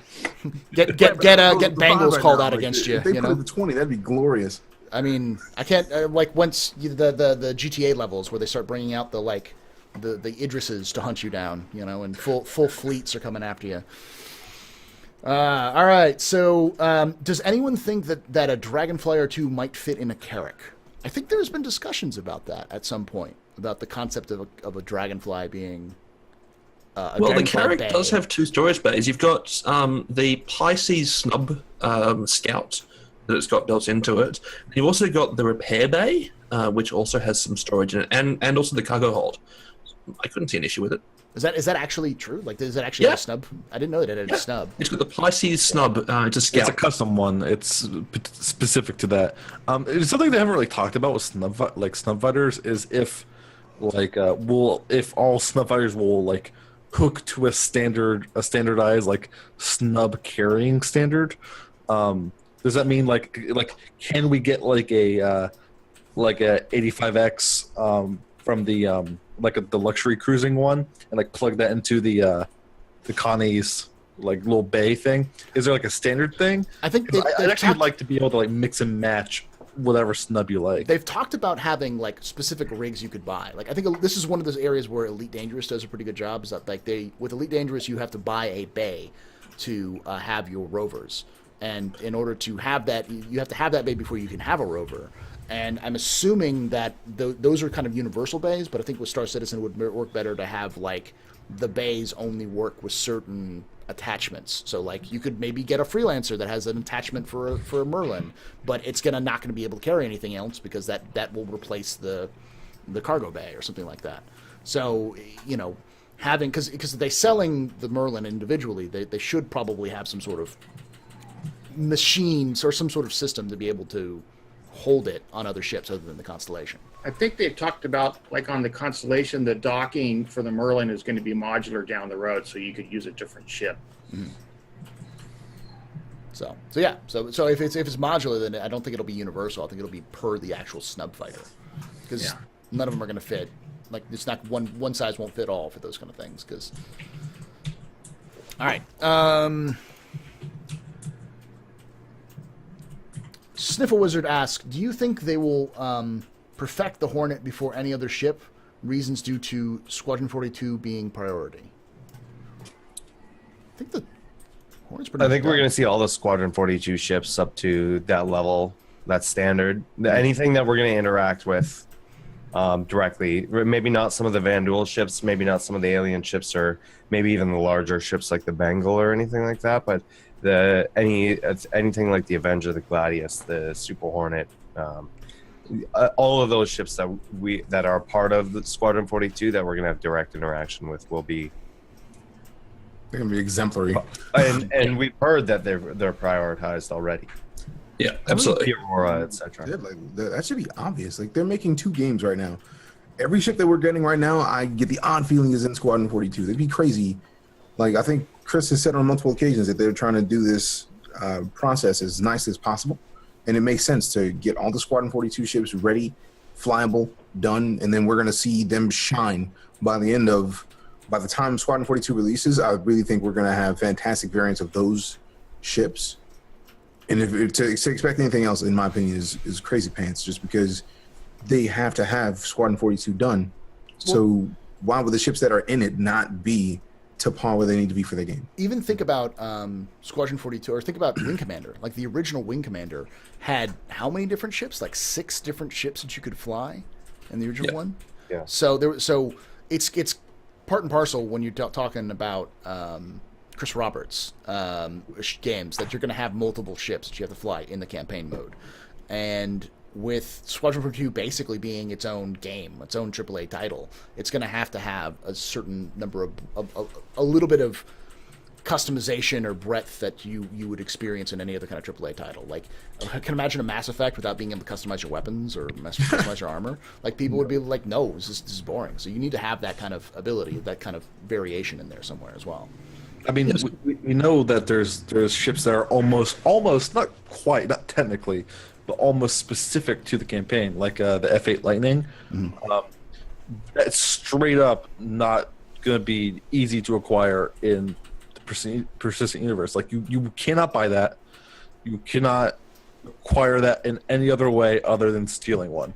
Get Bengals called out against you. If they You put know. it to 20, that'd be glorious. I mean, I can't like once the GTA levels where they start bringing out the Idrises to hunt you down, you know, and full fleets are coming after you. All right, so does anyone think that a Dragonfly or two might fit in a Carrack? I think there's been discussions about that at some point, about the concept of a Dragonfly being. The Carrack does have 2 storage bays. You've got the Pisces snub scout that it's got built into it. You've also got the repair bay, which also has some storage in it, and also the cargo hold. I couldn't see an issue with it. Is that actually true? Like, is that actually have a snub? I didn't know that it had a snub. It's got the Pisces snub. It's a scout. It's a custom one. It's specific to that. It's something they haven't really talked about with snub fighters is if all snub fighters will like hook to a standardized like snub carrying standard. Does that mean like can we get like a 85X from the the luxury cruising one and like plug that into the Connie's like little bay thing? Is there like a standard thing? I think I'd actually like to be able to like mix and match whatever snub you like. They've talked about having like specific rigs you could buy. Like I think this is one of those areas where Elite Dangerous does a pretty good job. Is that like with Elite Dangerous you have to buy a bay to have your rovers, and in order to have that you have to have that bay before you can have a rover. And I'm assuming that those are kind of universal bays, but I think with Star Citizen it would work better to have like the bays only work with certain attachments. So like you could maybe get a Freelancer that has an attachment for a Merlin, but it's not going to be able to carry anything else because that will replace the cargo bay or something like that. So you know, having because they selling the Merlin individually, they should probably have some sort of machines or some sort of system to be able to hold it on other ships other than the Constellation. I think they've talked about, like on the Constellation, the docking for the Merlin is going to be modular down the road, so you could use a different ship. Mm-hmm. So if it's modular, then I don't think it'll be universal. I think it'll be per the actual snub fighter, because none of them are going to fit. Like it's not one size won't fit all for those kind of things. Because all right. Sniffle Wizard asks, do you think they will perfect the Hornet before any other ship? Reasons due to Squadron 42 being priority. I think the Hornet's pretty I think we're going to see all the Squadron 42 ships up to that level. That's standard. Anything that we're going to interact with directly, maybe not some of the Vanduul ships, maybe not some of the alien ships, or maybe even the larger ships like the Bengal or anything like that, but anything like the Avenger, the Gladius, the Super Hornet, all of those ships that are part of the Squadron 42 that we're gonna have direct interaction with will be. They're gonna be exemplary. And we've heard that they're prioritized already. Yeah, absolutely. The Aurora, etc. That should be obvious. Like they're making 2 games right now. Every ship that we're getting right now, I get the odd feeling is in Squadron 42. They'd be crazy. Like I think Chris has said on multiple occasions that they're trying to do this process as nice as possible, and it makes sense to get all the Squadron 42 ships ready, flyable, done, and then we're going to see them shine by the time Squadron 42 releases. I really think we're going to have fantastic variants of those ships, and if to expect anything else, in my opinion, is crazy pants, just because they have to have Squadron 42 done So why would the ships that are in it not be to par where they need to be for the game? Even think about Squadron 42, or think about Wing Commander. Like the original Wing Commander had how many different ships? Like 6 different ships that you could fly in the original one. Yeah. So it's part and parcel when you're talking about Chris Roberts games, that you're going to have multiple ships that you have to fly in the campaign mode. And with Squadron 42 basically being its own game, its own AAA title, it's going to have a certain number of a little bit of customization or breadth that you would experience in any other kind of AAA title. Like, I can imagine a Mass Effect without being able to customize your weapons or customize your armor. Like, people would be like, no, this is boring. So you need to have that kind of ability, that kind of variation in there somewhere as well. I mean, we know that there's ships that are almost not quite, not technically, but almost specific to the campaign, like the F8 Lightning. That's straight up not going to be easy to acquire in the persistent universe. Like, you cannot buy that. You cannot acquire that in any other way other than stealing one.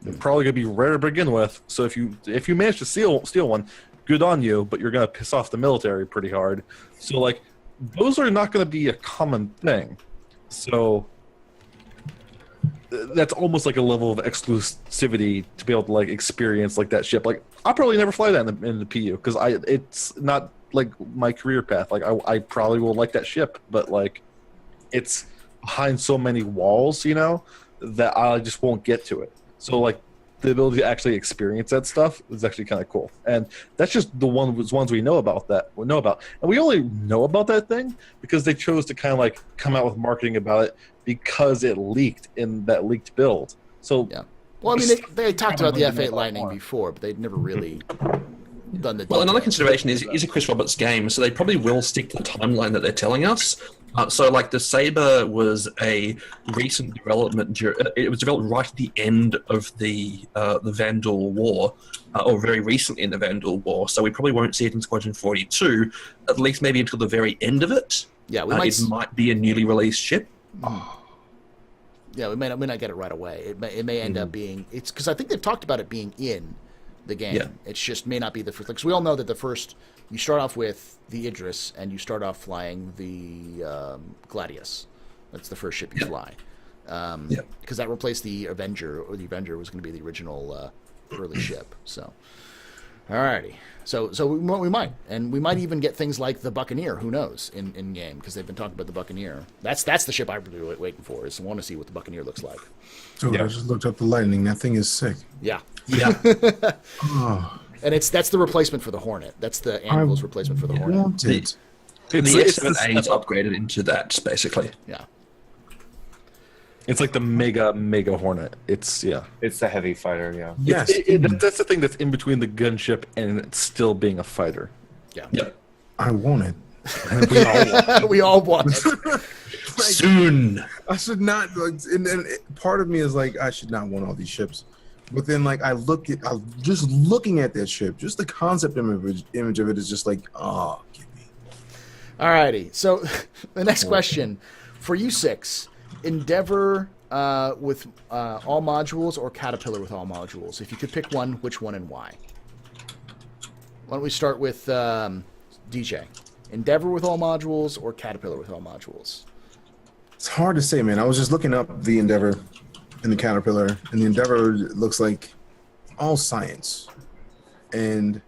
They're probably going to be rare to begin with. So if you manage to steal one, good on you, but you're going to piss off the military pretty hard. So, like, those are not going to be a common thing. So that's almost like a level of exclusivity to be able to, like, experience, like, that ship. Like, I'll probably never fly that in the PU because it's not, like, my career path. Like, I probably will like that ship, but, like, it's behind so many walls, that I just won't get to it. So, like, the ability to actually experience that stuff is actually kind of cool. And that's just the ones we know about. And we only know about that thing because they chose to kind of, like, come out with marketing about it because it leaked in that leaked build. So yeah. Well, I mean, they talked about the F8 Lightning before, but they'd never really done the... Well, another consideration is a Chris Roberts game, so they probably will stick to the timeline that they're telling us. So, like, the Saber was a recent development. It was developed right at the end of the Vandal War, or very recently in the Vandal War. So we probably won't see it in Squadron 42, at least maybe until the very end of it. Yeah, it might be a newly released ship. Yeah, we may not get it right away. It may end up being... It's because I think they've talked about it being in the game. Yeah. It's just may not be the first... Because we all know that the first... You start off with the Idris, and you start off flying the Gladius. That's the first ship you fly. Because that replaced the Avenger, or the Avenger was going to be the original early ship. So, alrighty. So we might. And we might even get things like the Buccaneer, who knows, in game, because they've been talking about the Buccaneer. That's the ship I've been waiting for, is I want to see what the Buccaneer looks like. So I just looked up the Lightning. That thing is sick. Yeah. Oh. And that's the replacement for the Hornet. That's the Anvil's replacement for the Hornet. The S7A is upgraded into that, basically. Yeah. It's like the mega Hornet. It's It's the heavy fighter, yeah. Yes. That's the thing that's in between the gunship and it's still being a fighter. Yeah. Yep. I want it. We all want it. Soon. I should not. And part of me is like, I should not want all these ships. But then, like, I'm just looking at that ship, just the concept image of it is just like, oh, give me. Alrighty. So the next question for you 6, Endeavor with all modules or Caterpillar with all modules? If you could pick one, which one and why? Why don't we start with DJ? Endeavor with all modules or Caterpillar with all modules? It's hard to say, man. I was just looking up the Endeavor and the Caterpillar, and the Endeavor looks like all science, and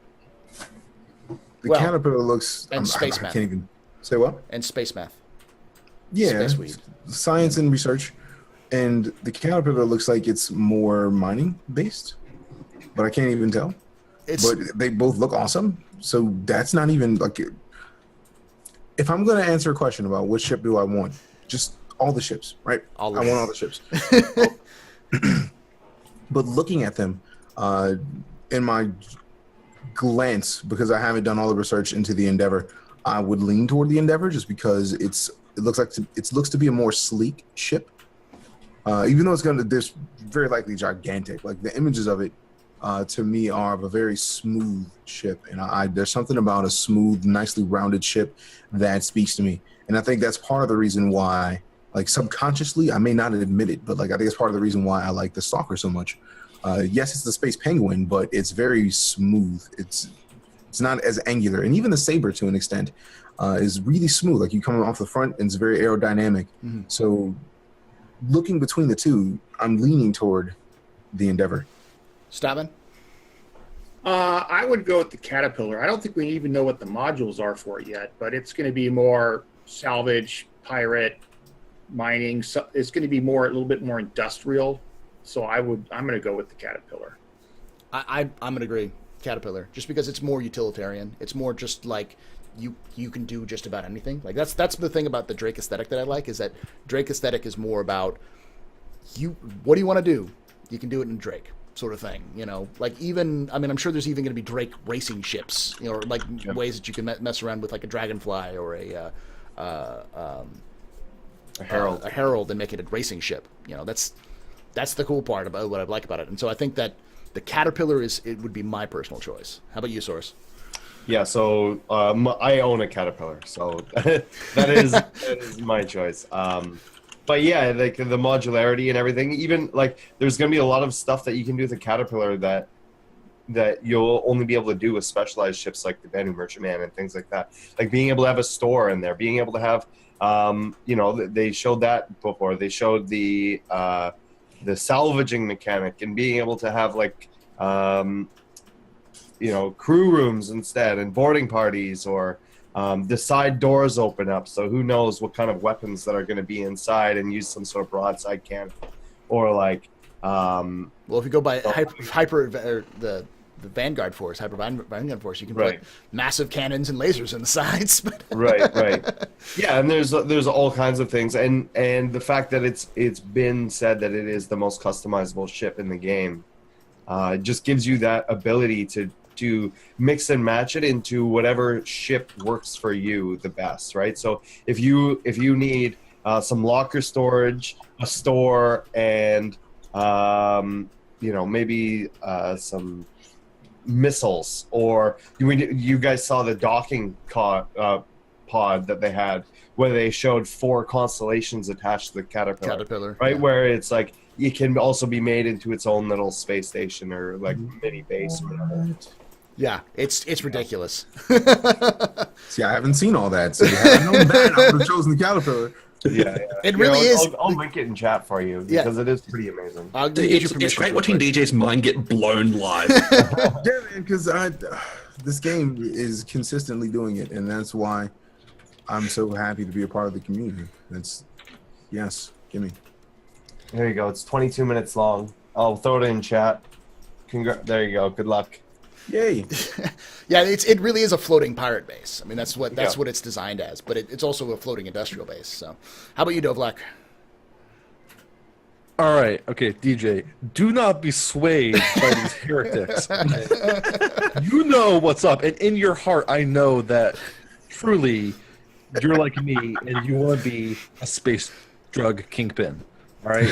the Caterpillar looks and space I math. can't even say what. And space math. Yeah, Space weed. Science and research, and the Caterpillar looks like it's more mining based, but I can't even tell. But they both look awesome, so that's not even like. If I'm going to answer a question about which ship do I want, just all the ships, right? I want all the ships. But looking at them, in my glance, because I haven't done all the research into the Endeavor, I would lean toward the Endeavor just because it looks to be a more sleek ship. Even though there's very likely gigantic. Like the images of it, to me, are of a very smooth ship, and there's something about a smooth, nicely rounded ship that speaks to me. And I think that's part of the reason why, like subconsciously, I may not admit it, but like I think it's part of the reason why I like the Stalker so much. Yes, it's the Space Penguin, but it's very smooth. It's not as angular, and even the Saber to an extent is really smooth. Like you come off the front, and it's very aerodynamic. Mm-hmm. So, looking between the two, I'm leaning toward the Endeavor. Stavin? I would go with the Caterpillar. I don't think we even know what the modules are for it yet, but it's going to be more salvage, pirate, mining. So it's going to be a little bit more industrial. So I'm going to go with the Caterpillar. I'm going to agree. Caterpillar, just because it's more utilitarian. It's more just like you can do just about anything. Like that's the thing about the Drake aesthetic that I like, is that Drake aesthetic is more about what do you want to do? You can do it in Drake sort of thing, you know. Like even, I mean, I'm sure there's even going to be Drake racing ships, you know, or like ways that you can mess around with like a Dragonfly or a Herald and make it a racing ship. You know, that's the cool part about what I like about it. And so I think that the Caterpillar would be my personal choice. How about you, Source? Yeah, so I own a Caterpillar, so that is my choice. But yeah, like the modularity and everything, even like there's going to be a lot of stuff that you can do with a Caterpillar that you'll only be able to do with specialized ships like the Banu Merchantman and things like that. Like being able to have a store in there, being able to have, you know, they showed that before. They showed the salvaging mechanic and being able to have like, you know, crew rooms instead and boarding parties, or the side doors open up, so who knows what kind of weapons that are going to be inside, and use some sort of broadside cannon, or like well, if you go by the Vanguard Force, Vanguard Force, you can put massive cannons and lasers in the sides. right. Yeah, and there's all kinds of things, and the fact that it's been said that it is the most customizable ship in the game, just gives you that ability to mix and match it into whatever ship works for you the best, right? So if you need some locker storage, a store, and you know, maybe some missiles, or you guys saw the docking pod that they had, where they showed 4 constellations attached to the Caterpillar, right? Yeah. Where it's like it can also be made into its own little space station or like mini base or whatever. Yeah, it's ridiculous. See, I haven't seen all that. So had I known that, I would have chosen the Caterpillar. Yeah. It really is. I'll link it in chat for you because it is pretty amazing. It's great watching DJ's mind get blown live. Yeah, man, because this game is consistently doing it, and that's why I'm so happy to be a part of the community. Yes, gimme. There you go. It's 22 minutes long. I'll throw it in chat. There you go. Good luck. Yay. Yeah, it really is a floating pirate base. I mean, that's what it's designed as, but it's also a floating industrial base. So, how about you, Dovlak? All right, okay, DJ, do not be swayed by these heretics. You know what's up, and in your heart, I know that truly you're like me, and you want to be a space drug kingpin. All right,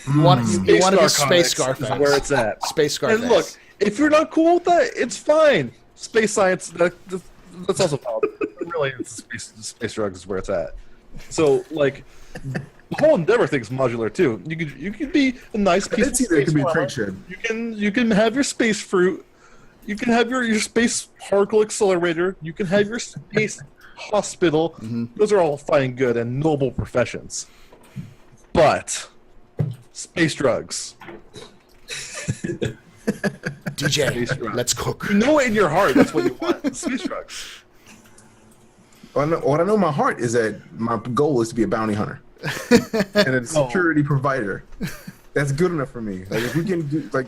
you want to be Space Scarface. Where it's at. Space Scarface. And look, if you're not cool with that, it's fine. Space science, that's also valid. Really, space drugs is where it's at. So, like, the whole Endeavor thing's modular too. You could be a nice piece of space. Be a trade ship. You can have your space fruit. You can have your space particle accelerator. You can have your space hospital. Mm-hmm. Those are all fine, good, and noble professions. But space drugs. DJ, let's cook. You know it in your heart. That's what you want. Space drugs. What I know in my heart is that my goal is to be a bounty hunter and a security provider. That's good enough for me. Like, if we can do, like,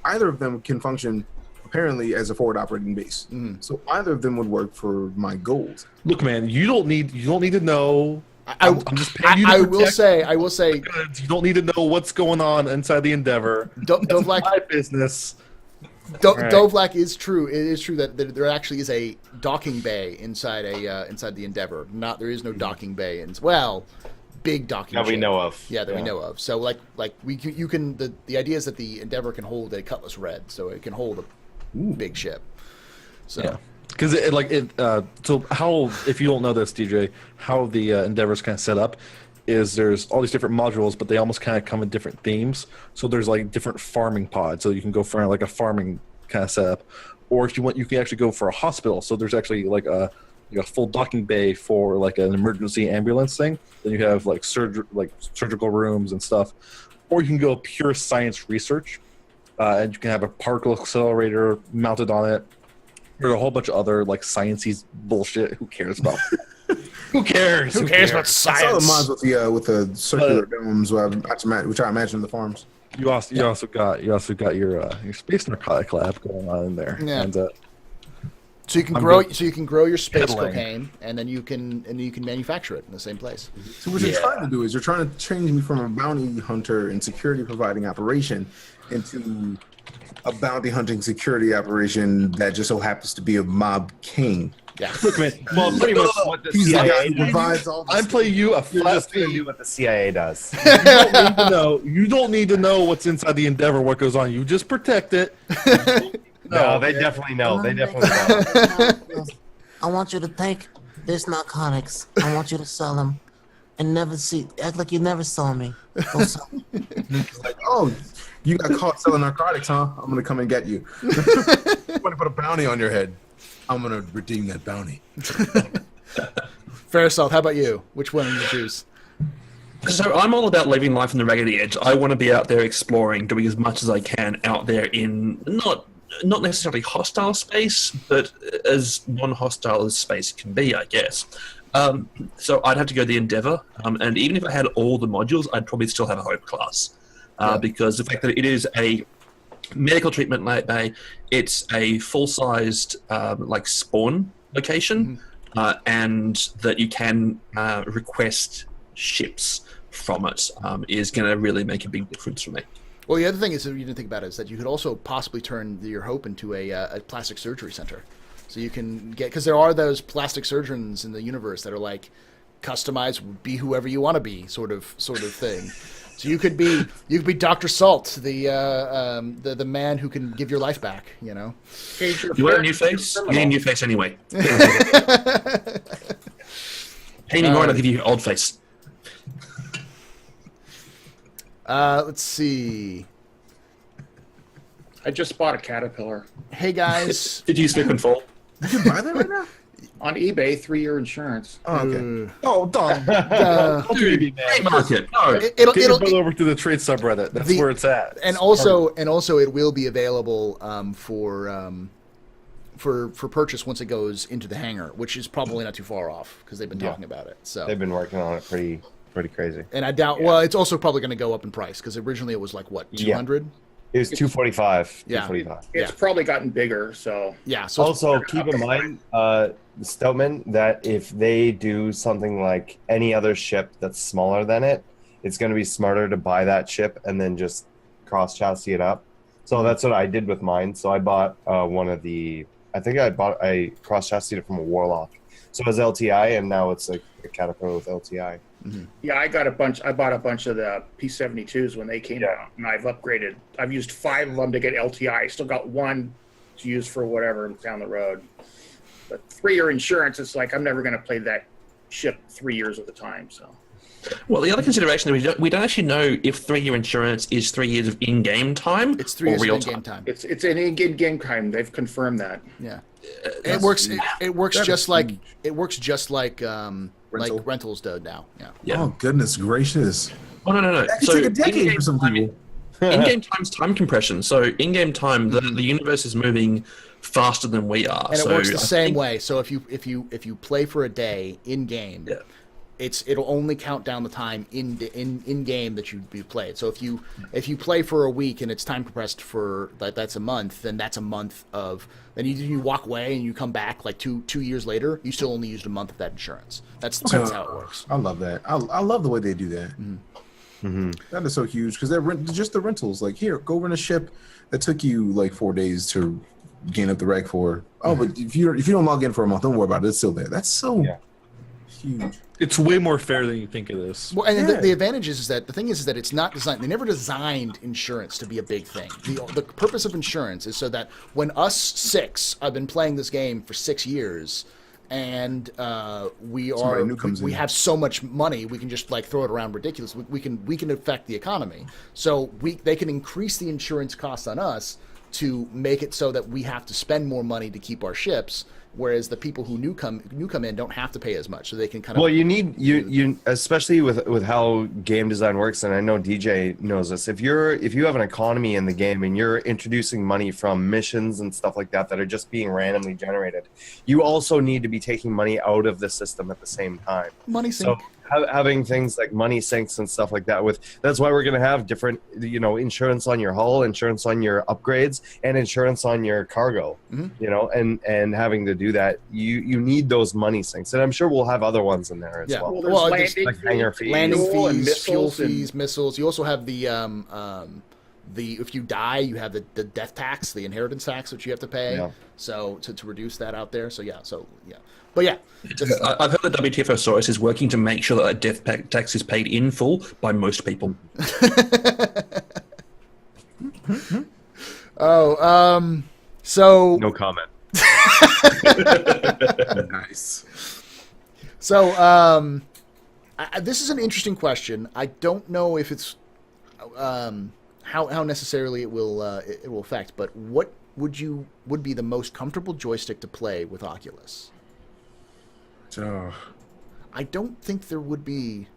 either of them can function apparently as a forward operating base. So either of them would work for my goals. Look, man, you don't need to know. I'm just paying you to I will say, you don't need to know what's going on inside the Endeavor. Dovlak, my business. Dovlak is true. It is true that there actually is a docking bay inside the Endeavor. There is no docking bay, big docking. That we know of. Yeah, we know of. So you can. The idea is that the Endeavor can hold a Cutlass Red, so it can hold a big ship. So. Yeah. Because so how, if you don't know this, DJ, how the Endeavor's kind of set up is there's all these different modules, but they almost kind of come in different themes. So there's like different farming pods, so you can go for like a farming kind of setup, or if you want, you can actually go for a hospital. So there's actually like a full docking bay for like an emergency ambulance thing. Then you have like surgical rooms and stuff, or you can go pure science research, and you can have a particle accelerator mounted on it. There's a whole bunch of other like sciencey bullshit. Who cares about? Who cares? Who cares about I saw the science? mods with the circular domes, which I imagine the farms. You also got your space narcotic lab going on in there. Yeah. And, So you can grow your space cocaine, and then you can manufacture it in the same place. So what you're trying to do is you're trying to change me from a bounty hunter and security providing operation into a bounty hunting security operation that just so happens to be a mob king. Yeah. Look, man. Well, pretty much what the He's the guy CIA who provides all I'm this. playing you a You're flat just gonna fee. do what the CIA does. You don't need to know what's inside the Endeavor, what goes on. You just protect it. No, they definitely know. They definitely know. I want you to take this narcotics. I want you to sell them and act like you never saw me. Go sell 'em. Like, oh, you got caught selling narcotics, huh? I'm gonna come and get you. I'm gonna put a bounty on your head. I'm gonna redeem that bounty. Fair Salt, how about you? Which one did you choose? So I'm all about living life on the raggedy edge. I want to be out there exploring, doing as much as I can out there in not necessarily hostile space, but as non-hostile as space can be, I guess. So I'd have to go the Endeavor, and even if I had all the modules, I'd probably still have a Hope class, because the fact that it is a medical treatment bay, it's a full-sized like spawn location, and that you can request ships from it is going to really make a big difference for me. Well, the other thing is that you didn't think about is that you could also possibly turn your Hope into a plastic surgery center. So you can get, because there are those plastic surgeons in the universe that are like customized, be whoever you want to be, sort of thing. So you could be Dr. Salt, the man who can give your life back. You know. You want a new face? You need a new face anyway. Pay me more, and I'll give you your old face. Let's see. I just bought a Caterpillar Hey guys. Did you slip and fall? You can buy that right now? on eBay, 3-year insurance. Oh, okay. Oh, Dom. Dude, free market. No. It'll Get your brother over to the trade subreddit. That's where it's at. And also it will be available for purchase once it goes into the hangar, which is probably not too far off because they've been talking about it. So They've been working on it pretty crazy. and I doubt. Well, it's also probably going to go up in price because originally it was like what 200. It was 245. Yeah. 245. It's probably gotten bigger, so Yeah. So Also, keep in mind, Stoutman, that if they do something like any other ship that's smaller than it, it's going to be smarter to buy that ship and then just cross chassis it up. So that's what I did with mine. So I bought I cross chassis it from a Warlock. So it was LTI, and now it's like a Caterpillar with LTI. yeah, I bought a bunch of the P-72s when they came out, and I've upgraded. I've used 5 of them to get LTI. I still got 1 to use for whatever down the road. But 3-year insurance, it's like I'm never going to play that ship 3 years at a time. So, Well, the other consideration is we don't actually know if 3-year insurance is 3 years of in-game time it's 3 or years real in game time. time. it's an in-game time. They've confirmed that. Yeah. It works. It works That just is like huge. it works just like Rental. like rentals do now. Yeah. Yeah. Oh, goodness gracious. Oh, no. That could take a decade for some people. In-game time's time compression. So in-game time, the universe is moving faster than we are. And it so works the I same think- way. So if you play for a day in game, Yeah. it'll only count down the time in game that you played. So if you play for a week and it's time compressed for that's a month, then that's a month of. Then you walk away and you come back like two years later, you still only used a month of that insurance. That's how it works. I love that. I love the way they do that. That is so huge because they're just the rentals. Like, here, go rent a ship that took you like 4 days to gain up the reg for. Oh, but if you don't log in for a month, don't worry about it. It's still there. That's so huge. It's way more fair than you think it is. Well, and the advantage is that the thing is that it's not designed. They never designed insurance to be a big thing. The purpose of insurance is so that when us 6, I've been playing this game for 6 years, and we Somebody new comes we in. have so much money, we can just like throw it around ridiculous. We can affect the economy. So they can increase the insurance cost on us to make it so that we have to spend more money to keep our ships, whereas the people who new come in don't have to pay as much, so they can kind of. Well, you need you especially with how game design works, and I know DJ knows this. If you have an economy in the game and you're introducing money from missions and stuff like that are just being randomly generated, you also need to be taking money out of the system at the same time. Money sink. So having things like money sinks and stuff like that, that's why we're going to have different, insurance on your hull, insurance on your upgrades, and insurance on your cargo. And having to do that, you need those money sinks, and I'm sure we'll have other ones in there as well. Well, there's just like hangar fees, landing fuel and fees, fuel missiles and- fees, missiles. You also have the if you die, you have the death tax, the inheritance tax, which you have to pay. Yeah. So to reduce that out there. So yeah. But yeah, I've heard the WTFOsaurus is working to make sure that death tax is paid in full by most people. So no comment. Nice. So this is an interesting question. I don't know if it's how necessarily it will affect, but what would be the most comfortable joystick to play with Oculus? So, I don't think there would be.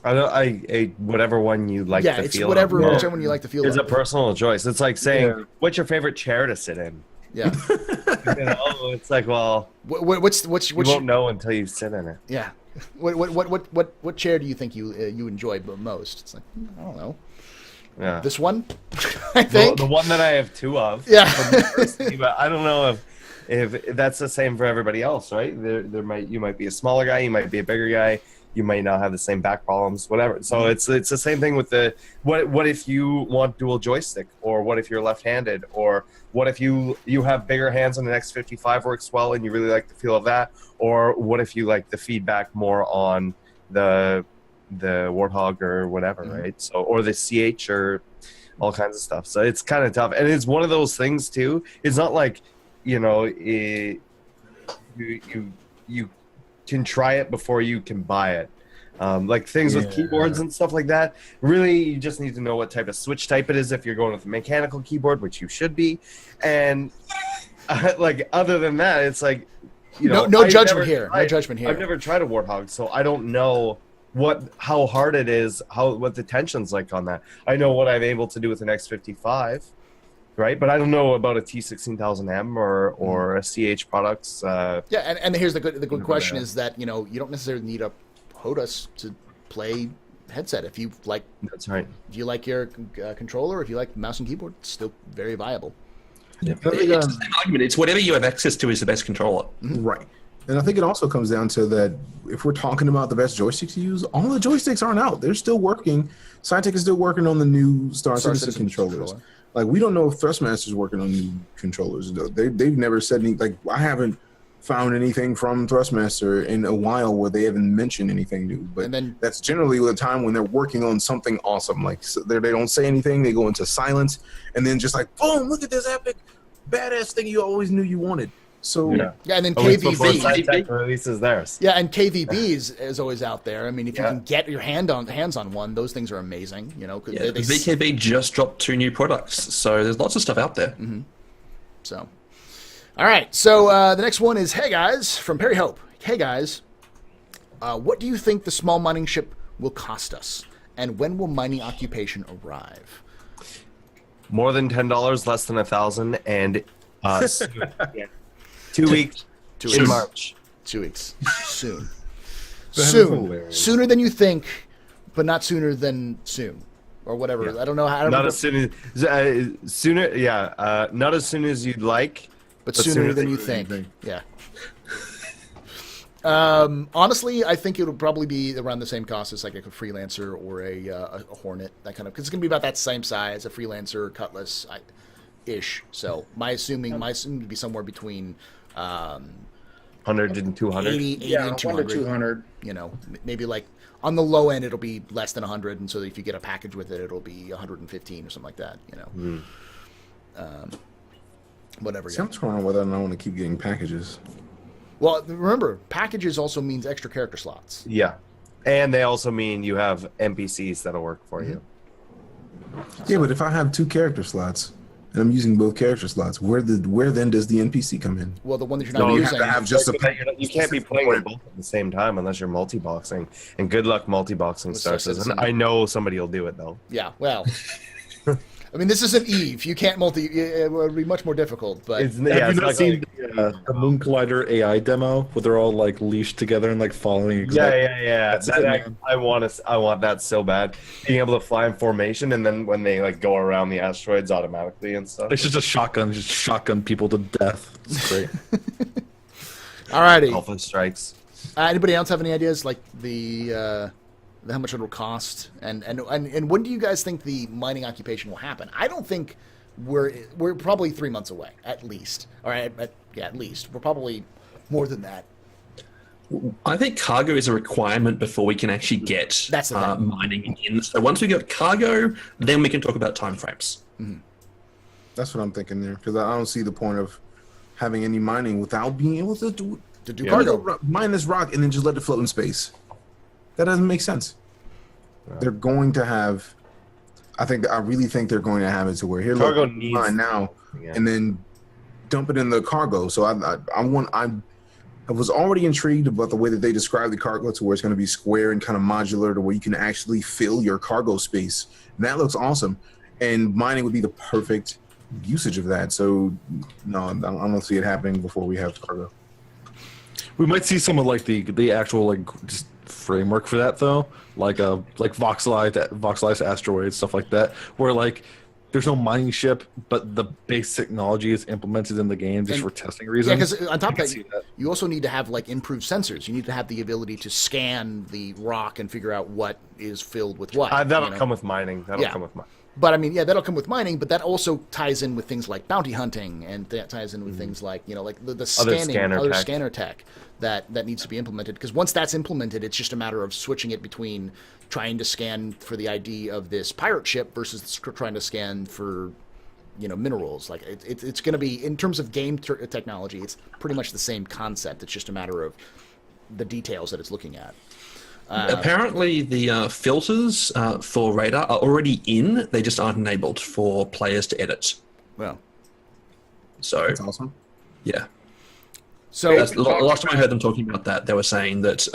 Whatever one you like. Yeah, to it's feel whichever of. one you like to feel. It's a of. personal choice. It's like saying, "What's your favorite chair to sit in?" Yeah. It's like, well, what's you won't know until you sit in it. Yeah. What chair do you think you enjoy most? It's like, I don't know. Yeah. This one, I think. The one that I have two of. Yeah. But I don't know if that's the same for everybody else, right? You might be a smaller guy, you might be a bigger guy, you might not have the same back problems, whatever. So it's the same thing with what if you want dual joystick, or what if you're left-handed, or what if you have bigger hands and the X55 works well and you really like the feel of that, or what if you like the feedback more on the Warthog or whatever, right? So, or the CH or all kinds of stuff. So it's kind of tough, and it's one of those things too. It's not like you can try it before you can buy it. Like things with keyboards and stuff like that, really you just need to know what type of switch type it is if you're going with a mechanical keyboard, which you should be. And like other than that, it's like no judgment here. No judgment here. I've never tried a Warthog, so I don't know how hard it is, what the tension's like on that. I know what I'm able to do with an X55, right? But I don't know about a T16000M or a CH products. Yeah, and here's the good question is that you don't necessarily need a HOTAS to play headset. If you like, that's right. If you like your controller, if you like mouse and keyboard, it's still very viable. Yeah. It's the same argument. It's whatever you have access to is the best controller. Right. And I think it also comes down to that if we're talking about the best joysticks to use, all the joysticks aren't out. They're still working. Scientech is still working on the new Star Citizen controllers. Like, we don't know if Thrustmaster's working on new controllers. They've never said anything. Like, I haven't found anything from Thrustmaster in a while where they haven't mentioned anything new. But that's generally the time when they're working on something awesome. Like, so they don't say anything. They go into silence. And then just like, boom, look at this epic, badass thing you always knew you wanted. So yeah, and then KVB releases theirs. Yeah, and KVB is always out there. I mean, if you can get your hands on one, those things are amazing. The VKB just dropped 2 new products, so there's lots of stuff out there. Mm-hmm. So, all right. So the next one is, hey guys, from Perry Hope. Hey guys, what do you think the small mining ship will cost us, and when will mining occupation arrive? More than $10, less than 1,000, and yeah. 2 weeks in March. 2 weeks. Soon. Sooner than you think, but not sooner than soon. Or whatever. Yeah. I don't know how. Not as soon as sooner. Yeah. Not as soon as you'd like, but sooner than you think. Yeah. Honestly, I think it'll probably be around the same cost as like a Freelancer or a Hornet, that kind of, because it's gonna be about that same size, a Freelancer Cutlass ish. So my assuming would be somewhere between 100 and 200. 80 and 200. 200. Maybe like on the low end it'll be less than 100, and so if you get a package with it, it'll be 115 or something like that. Whatever. See, I'm torn on whether or not I want to keep getting packages. Well, remember, packages also means extra character slots. Yeah, and they also mean you have NPCs that'll work for you. Yeah, but if I have 2 character slots and I'm using both character slots, where then does the NPC come in? Well, the one that you're No, not You using. have to have just You can't be playing with both at the same time unless you're multi-boxing. And good luck multi-boxing, Star Citizen. I know somebody will do it, though. Yeah, well. I mean, this isn't Eve. You can't it would be much more difficult, but... Have you not seen the Moon Collider AI demo where they're all like leashed together and like following exactly? Yeah. I want that so bad. Being able to fly in formation, and then when they like go around the asteroids automatically and stuff. It's just a shotgun, just shotgun people to death. It's great. Alrighty. Alpha strikes. Anybody else have any ideas, like how much it'll cost, and when do you guys think the mining occupation will happen? I don't think we're probably 3 months away at least. All right, at least we're probably more than that. I think cargo is a requirement before we can actually get mining in. So once we get cargo, then we can talk about timeframes. That's what I'm thinking there, because I don't see the point of having any mining without being able to do cargo. Mine this rock and then just let it float in space. That doesn't make sense. They're going to have. I really think they're going to have it to where here, cargo look, needs mine now, and then dump it in the cargo. So I was already intrigued about the way that they describe the cargo to where it's going to be square and kind of modular to where you can actually fill your cargo space. And that looks awesome. And mining would be the perfect usage of that. So no, I don't see it happening before we have cargo. We might see some of like the actual like just framework for that though, like voxelized asteroids, stuff like that, where like there's no mining ship, but the base technology is implemented in the game just for testing reasons. Yeah, because on top of that, you also need to have like improved sensors. You need to have the ability to scan the rock and figure out what is filled with what. That'll come with mining. But I mean, that'll come with mining, but that also ties in with things like bounty hunting, and that ties in with things like, like the scanning, other scanner tech that needs to be implemented. Because once that's implemented, it's just a matter of switching it between trying to scan for the ID of this pirate ship versus trying to scan for, minerals. Like it's going to be, in terms of game technology, it's pretty much the same concept. It's just a matter of the details that it's looking at. Apparently, the filters for radar are already in. They just aren't enabled for players to edit. Well, so that's awesome. Yeah. So last time I heard them talking about that, they were saying that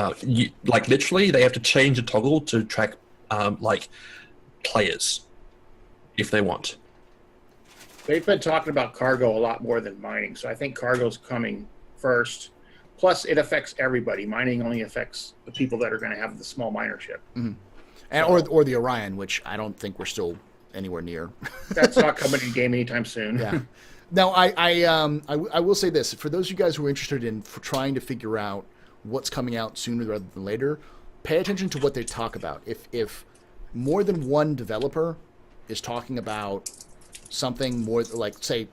literally they have to change a toggle to track players if they want. They've been talking about cargo a lot more than mining, so I think cargo's coming first. Plus, it affects everybody. Mining only affects the people that are going to have the small miner ship. Mm-hmm. Or the Orion, which I don't think we're still anywhere near. That's not coming in game anytime soon. Yeah. Now, I will say this. For those of you guys who are interested in trying to figure out what's coming out sooner rather than later, pay attention to what they talk about. If more than one developer is talking about something more like, say,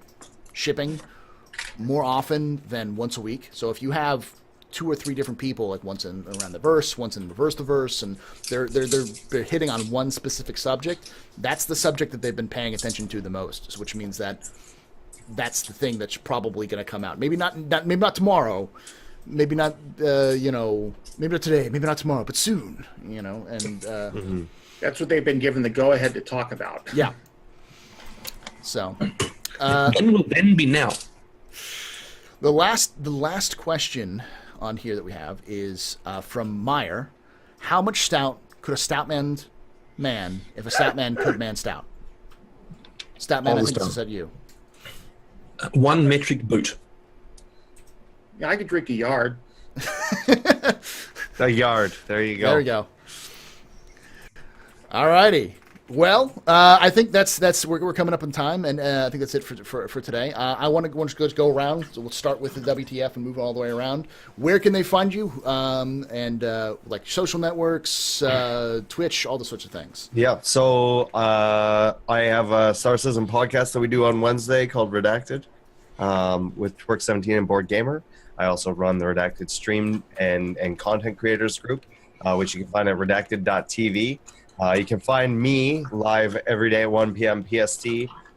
shipping more often than once a week. So if you have 2 or 3 different people, like once in around the verse, once in reverse the verse, and they're hitting on one specific subject, that's the subject that they've been paying attention to the most. Which means that's the thing that's probably going to come out. Maybe not tomorrow, maybe not maybe not today, maybe not tomorrow, but soon. And that's what they've been given the go ahead to talk about. Yeah. So. When will then be now? The last question on here that we have is from Meyer. How much stout could a stout man if a stout man could man stout? Stout man, I think this is at you. 1 metric boot. Yeah, I could drink a yard. A yard. There you go. There we go. All righty. Well, I think that's we're coming up in time, and I think that's it for today. I want to go around. So we'll start with the WTF and move all the way around. Where can they find you? Like social networks, Twitch, all those sorts of things. Yeah. So I have a Star Citizen podcast that we do on Wednesday called Redacted with Twerk17 and Board Gamer. I also run the Redacted stream and content creators group, which you can find at redacted.tv. You can find me live every day at 1 p.m. PST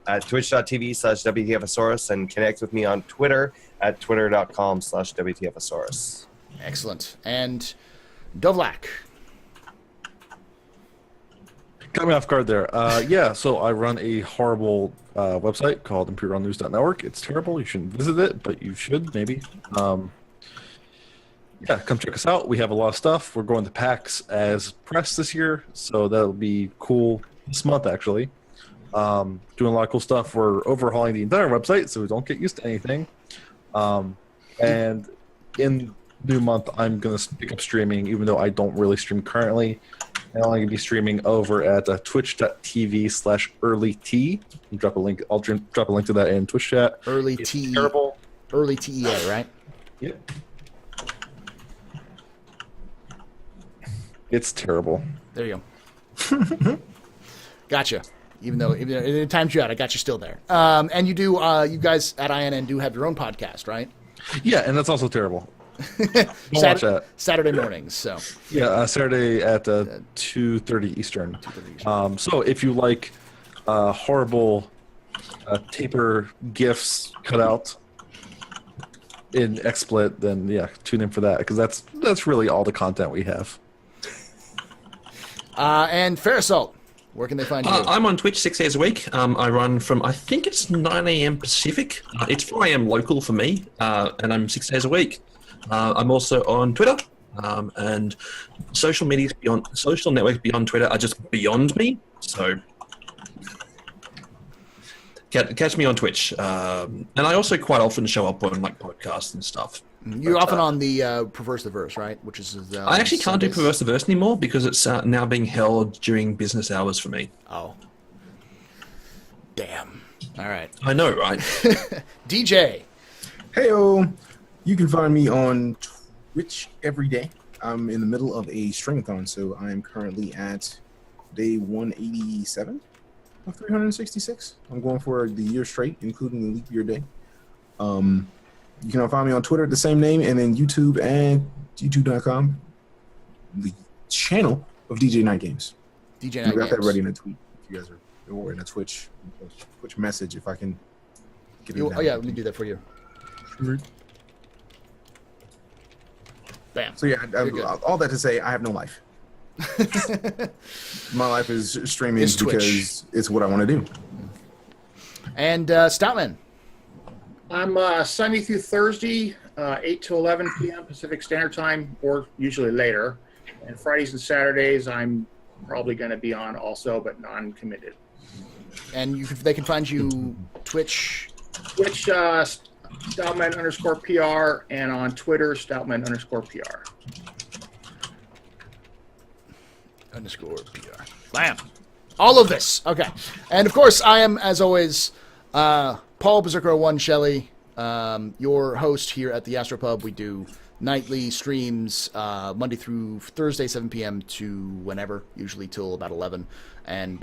at twitch.tv/WTFasaurus and connect with me on Twitter at twitter.com/WTFosaurus. Excellent. And Dovlak. Got me off guard there. Yeah, so I run a horrible website called ImperialNews.network. It's terrible. You shouldn't visit it, but you should, maybe. Yeah, come check us out. We have a lot of stuff. We're going to PAX as press this year, so that'll be cool this month, actually. Doing a lot of cool stuff. We're overhauling the entire website, so we don't get used to anything. And in new month, I'm going to pick up streaming, even though I don't really stream currently. I'm only going to be streaming over at twitch.tv/earlyt. I'll drop a link to that in Twitch chat. Early It's T. terrible. Early TEA, right? Yep. It's terrible. There you go. Gotcha. Even though it timed you out, I got you still there. And you do, you guys at INN do have your own podcast, right? Yeah, and that's also terrible. Don't watch that. Saturday mornings. So yeah, Saturday at 2:30 Eastern. 2:30 Eastern. So if you like horrible taper gifs cut out in XSplit, then yeah, tune in for that because that's really all the content we have. And Fairasult, where can they find you? I'm on Twitch 6 days a week. I run from, I think it's 9 a.m. Pacific. It's 4 a.m. local for me, and I'm 6 days a week. I'm also on Twitter, and social networks beyond Twitter are just beyond me. So catch me on Twitch, and I also quite often show up on like podcasts and stuff. You're often on the Perverse the Verse, right? Which is I actually can't do Perverse the Verse anymore because it's now being held during business hours for me. Oh, damn! All right, I know, right? DJ. Heyo, you can find me on Twitch every day. I'm in the middle of a streamathon, so I am currently at day 187 of 366. I'm going for the year straight, including the leap year day. You can find me on Twitter at the same name, and then YouTube and youtube.com, the channel of DJ Night Games. DJ Night I got Games. that ready in a tweet. If you guys are or in a Twitch message, if I can get it. Oh yeah, let me do that for you. Bam. So yeah, all that to say, I have no life. My life is streaming It's Twitch. because it's what I want to do. And Stoutman. I'm Sunday through Thursday, 8 to 11 p.m. Pacific Standard Time, or usually later. And Fridays and Saturdays, I'm probably going to be on also, but non-committed. And they can find you Twitch. Twitch, Stoutman_PR, and on Twitter, Stoutman_PR. _PR. Bam. All of this. Okay. And of course, I am, as always, Paul Berserker01 Shelley, your host here at the Astropub. We do nightly streams, Monday through Thursday, 7 p.m. to whenever, usually till about 11. And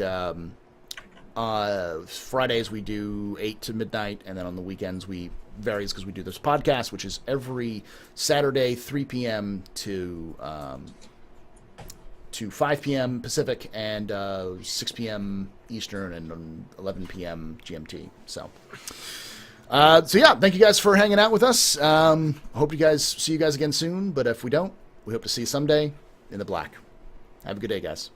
Fridays we do 8 to midnight, and then on the weekends we varies because we do this podcast, which is every Saturday, 3 p.m. to 5 p.m. Pacific and 6 p.m. Eastern and 11 p.m. GMT. So yeah, thank you guys for hanging out with us. Hope see you guys again soon. But if we don't, we hope to see you someday in the black. Have a good day, guys.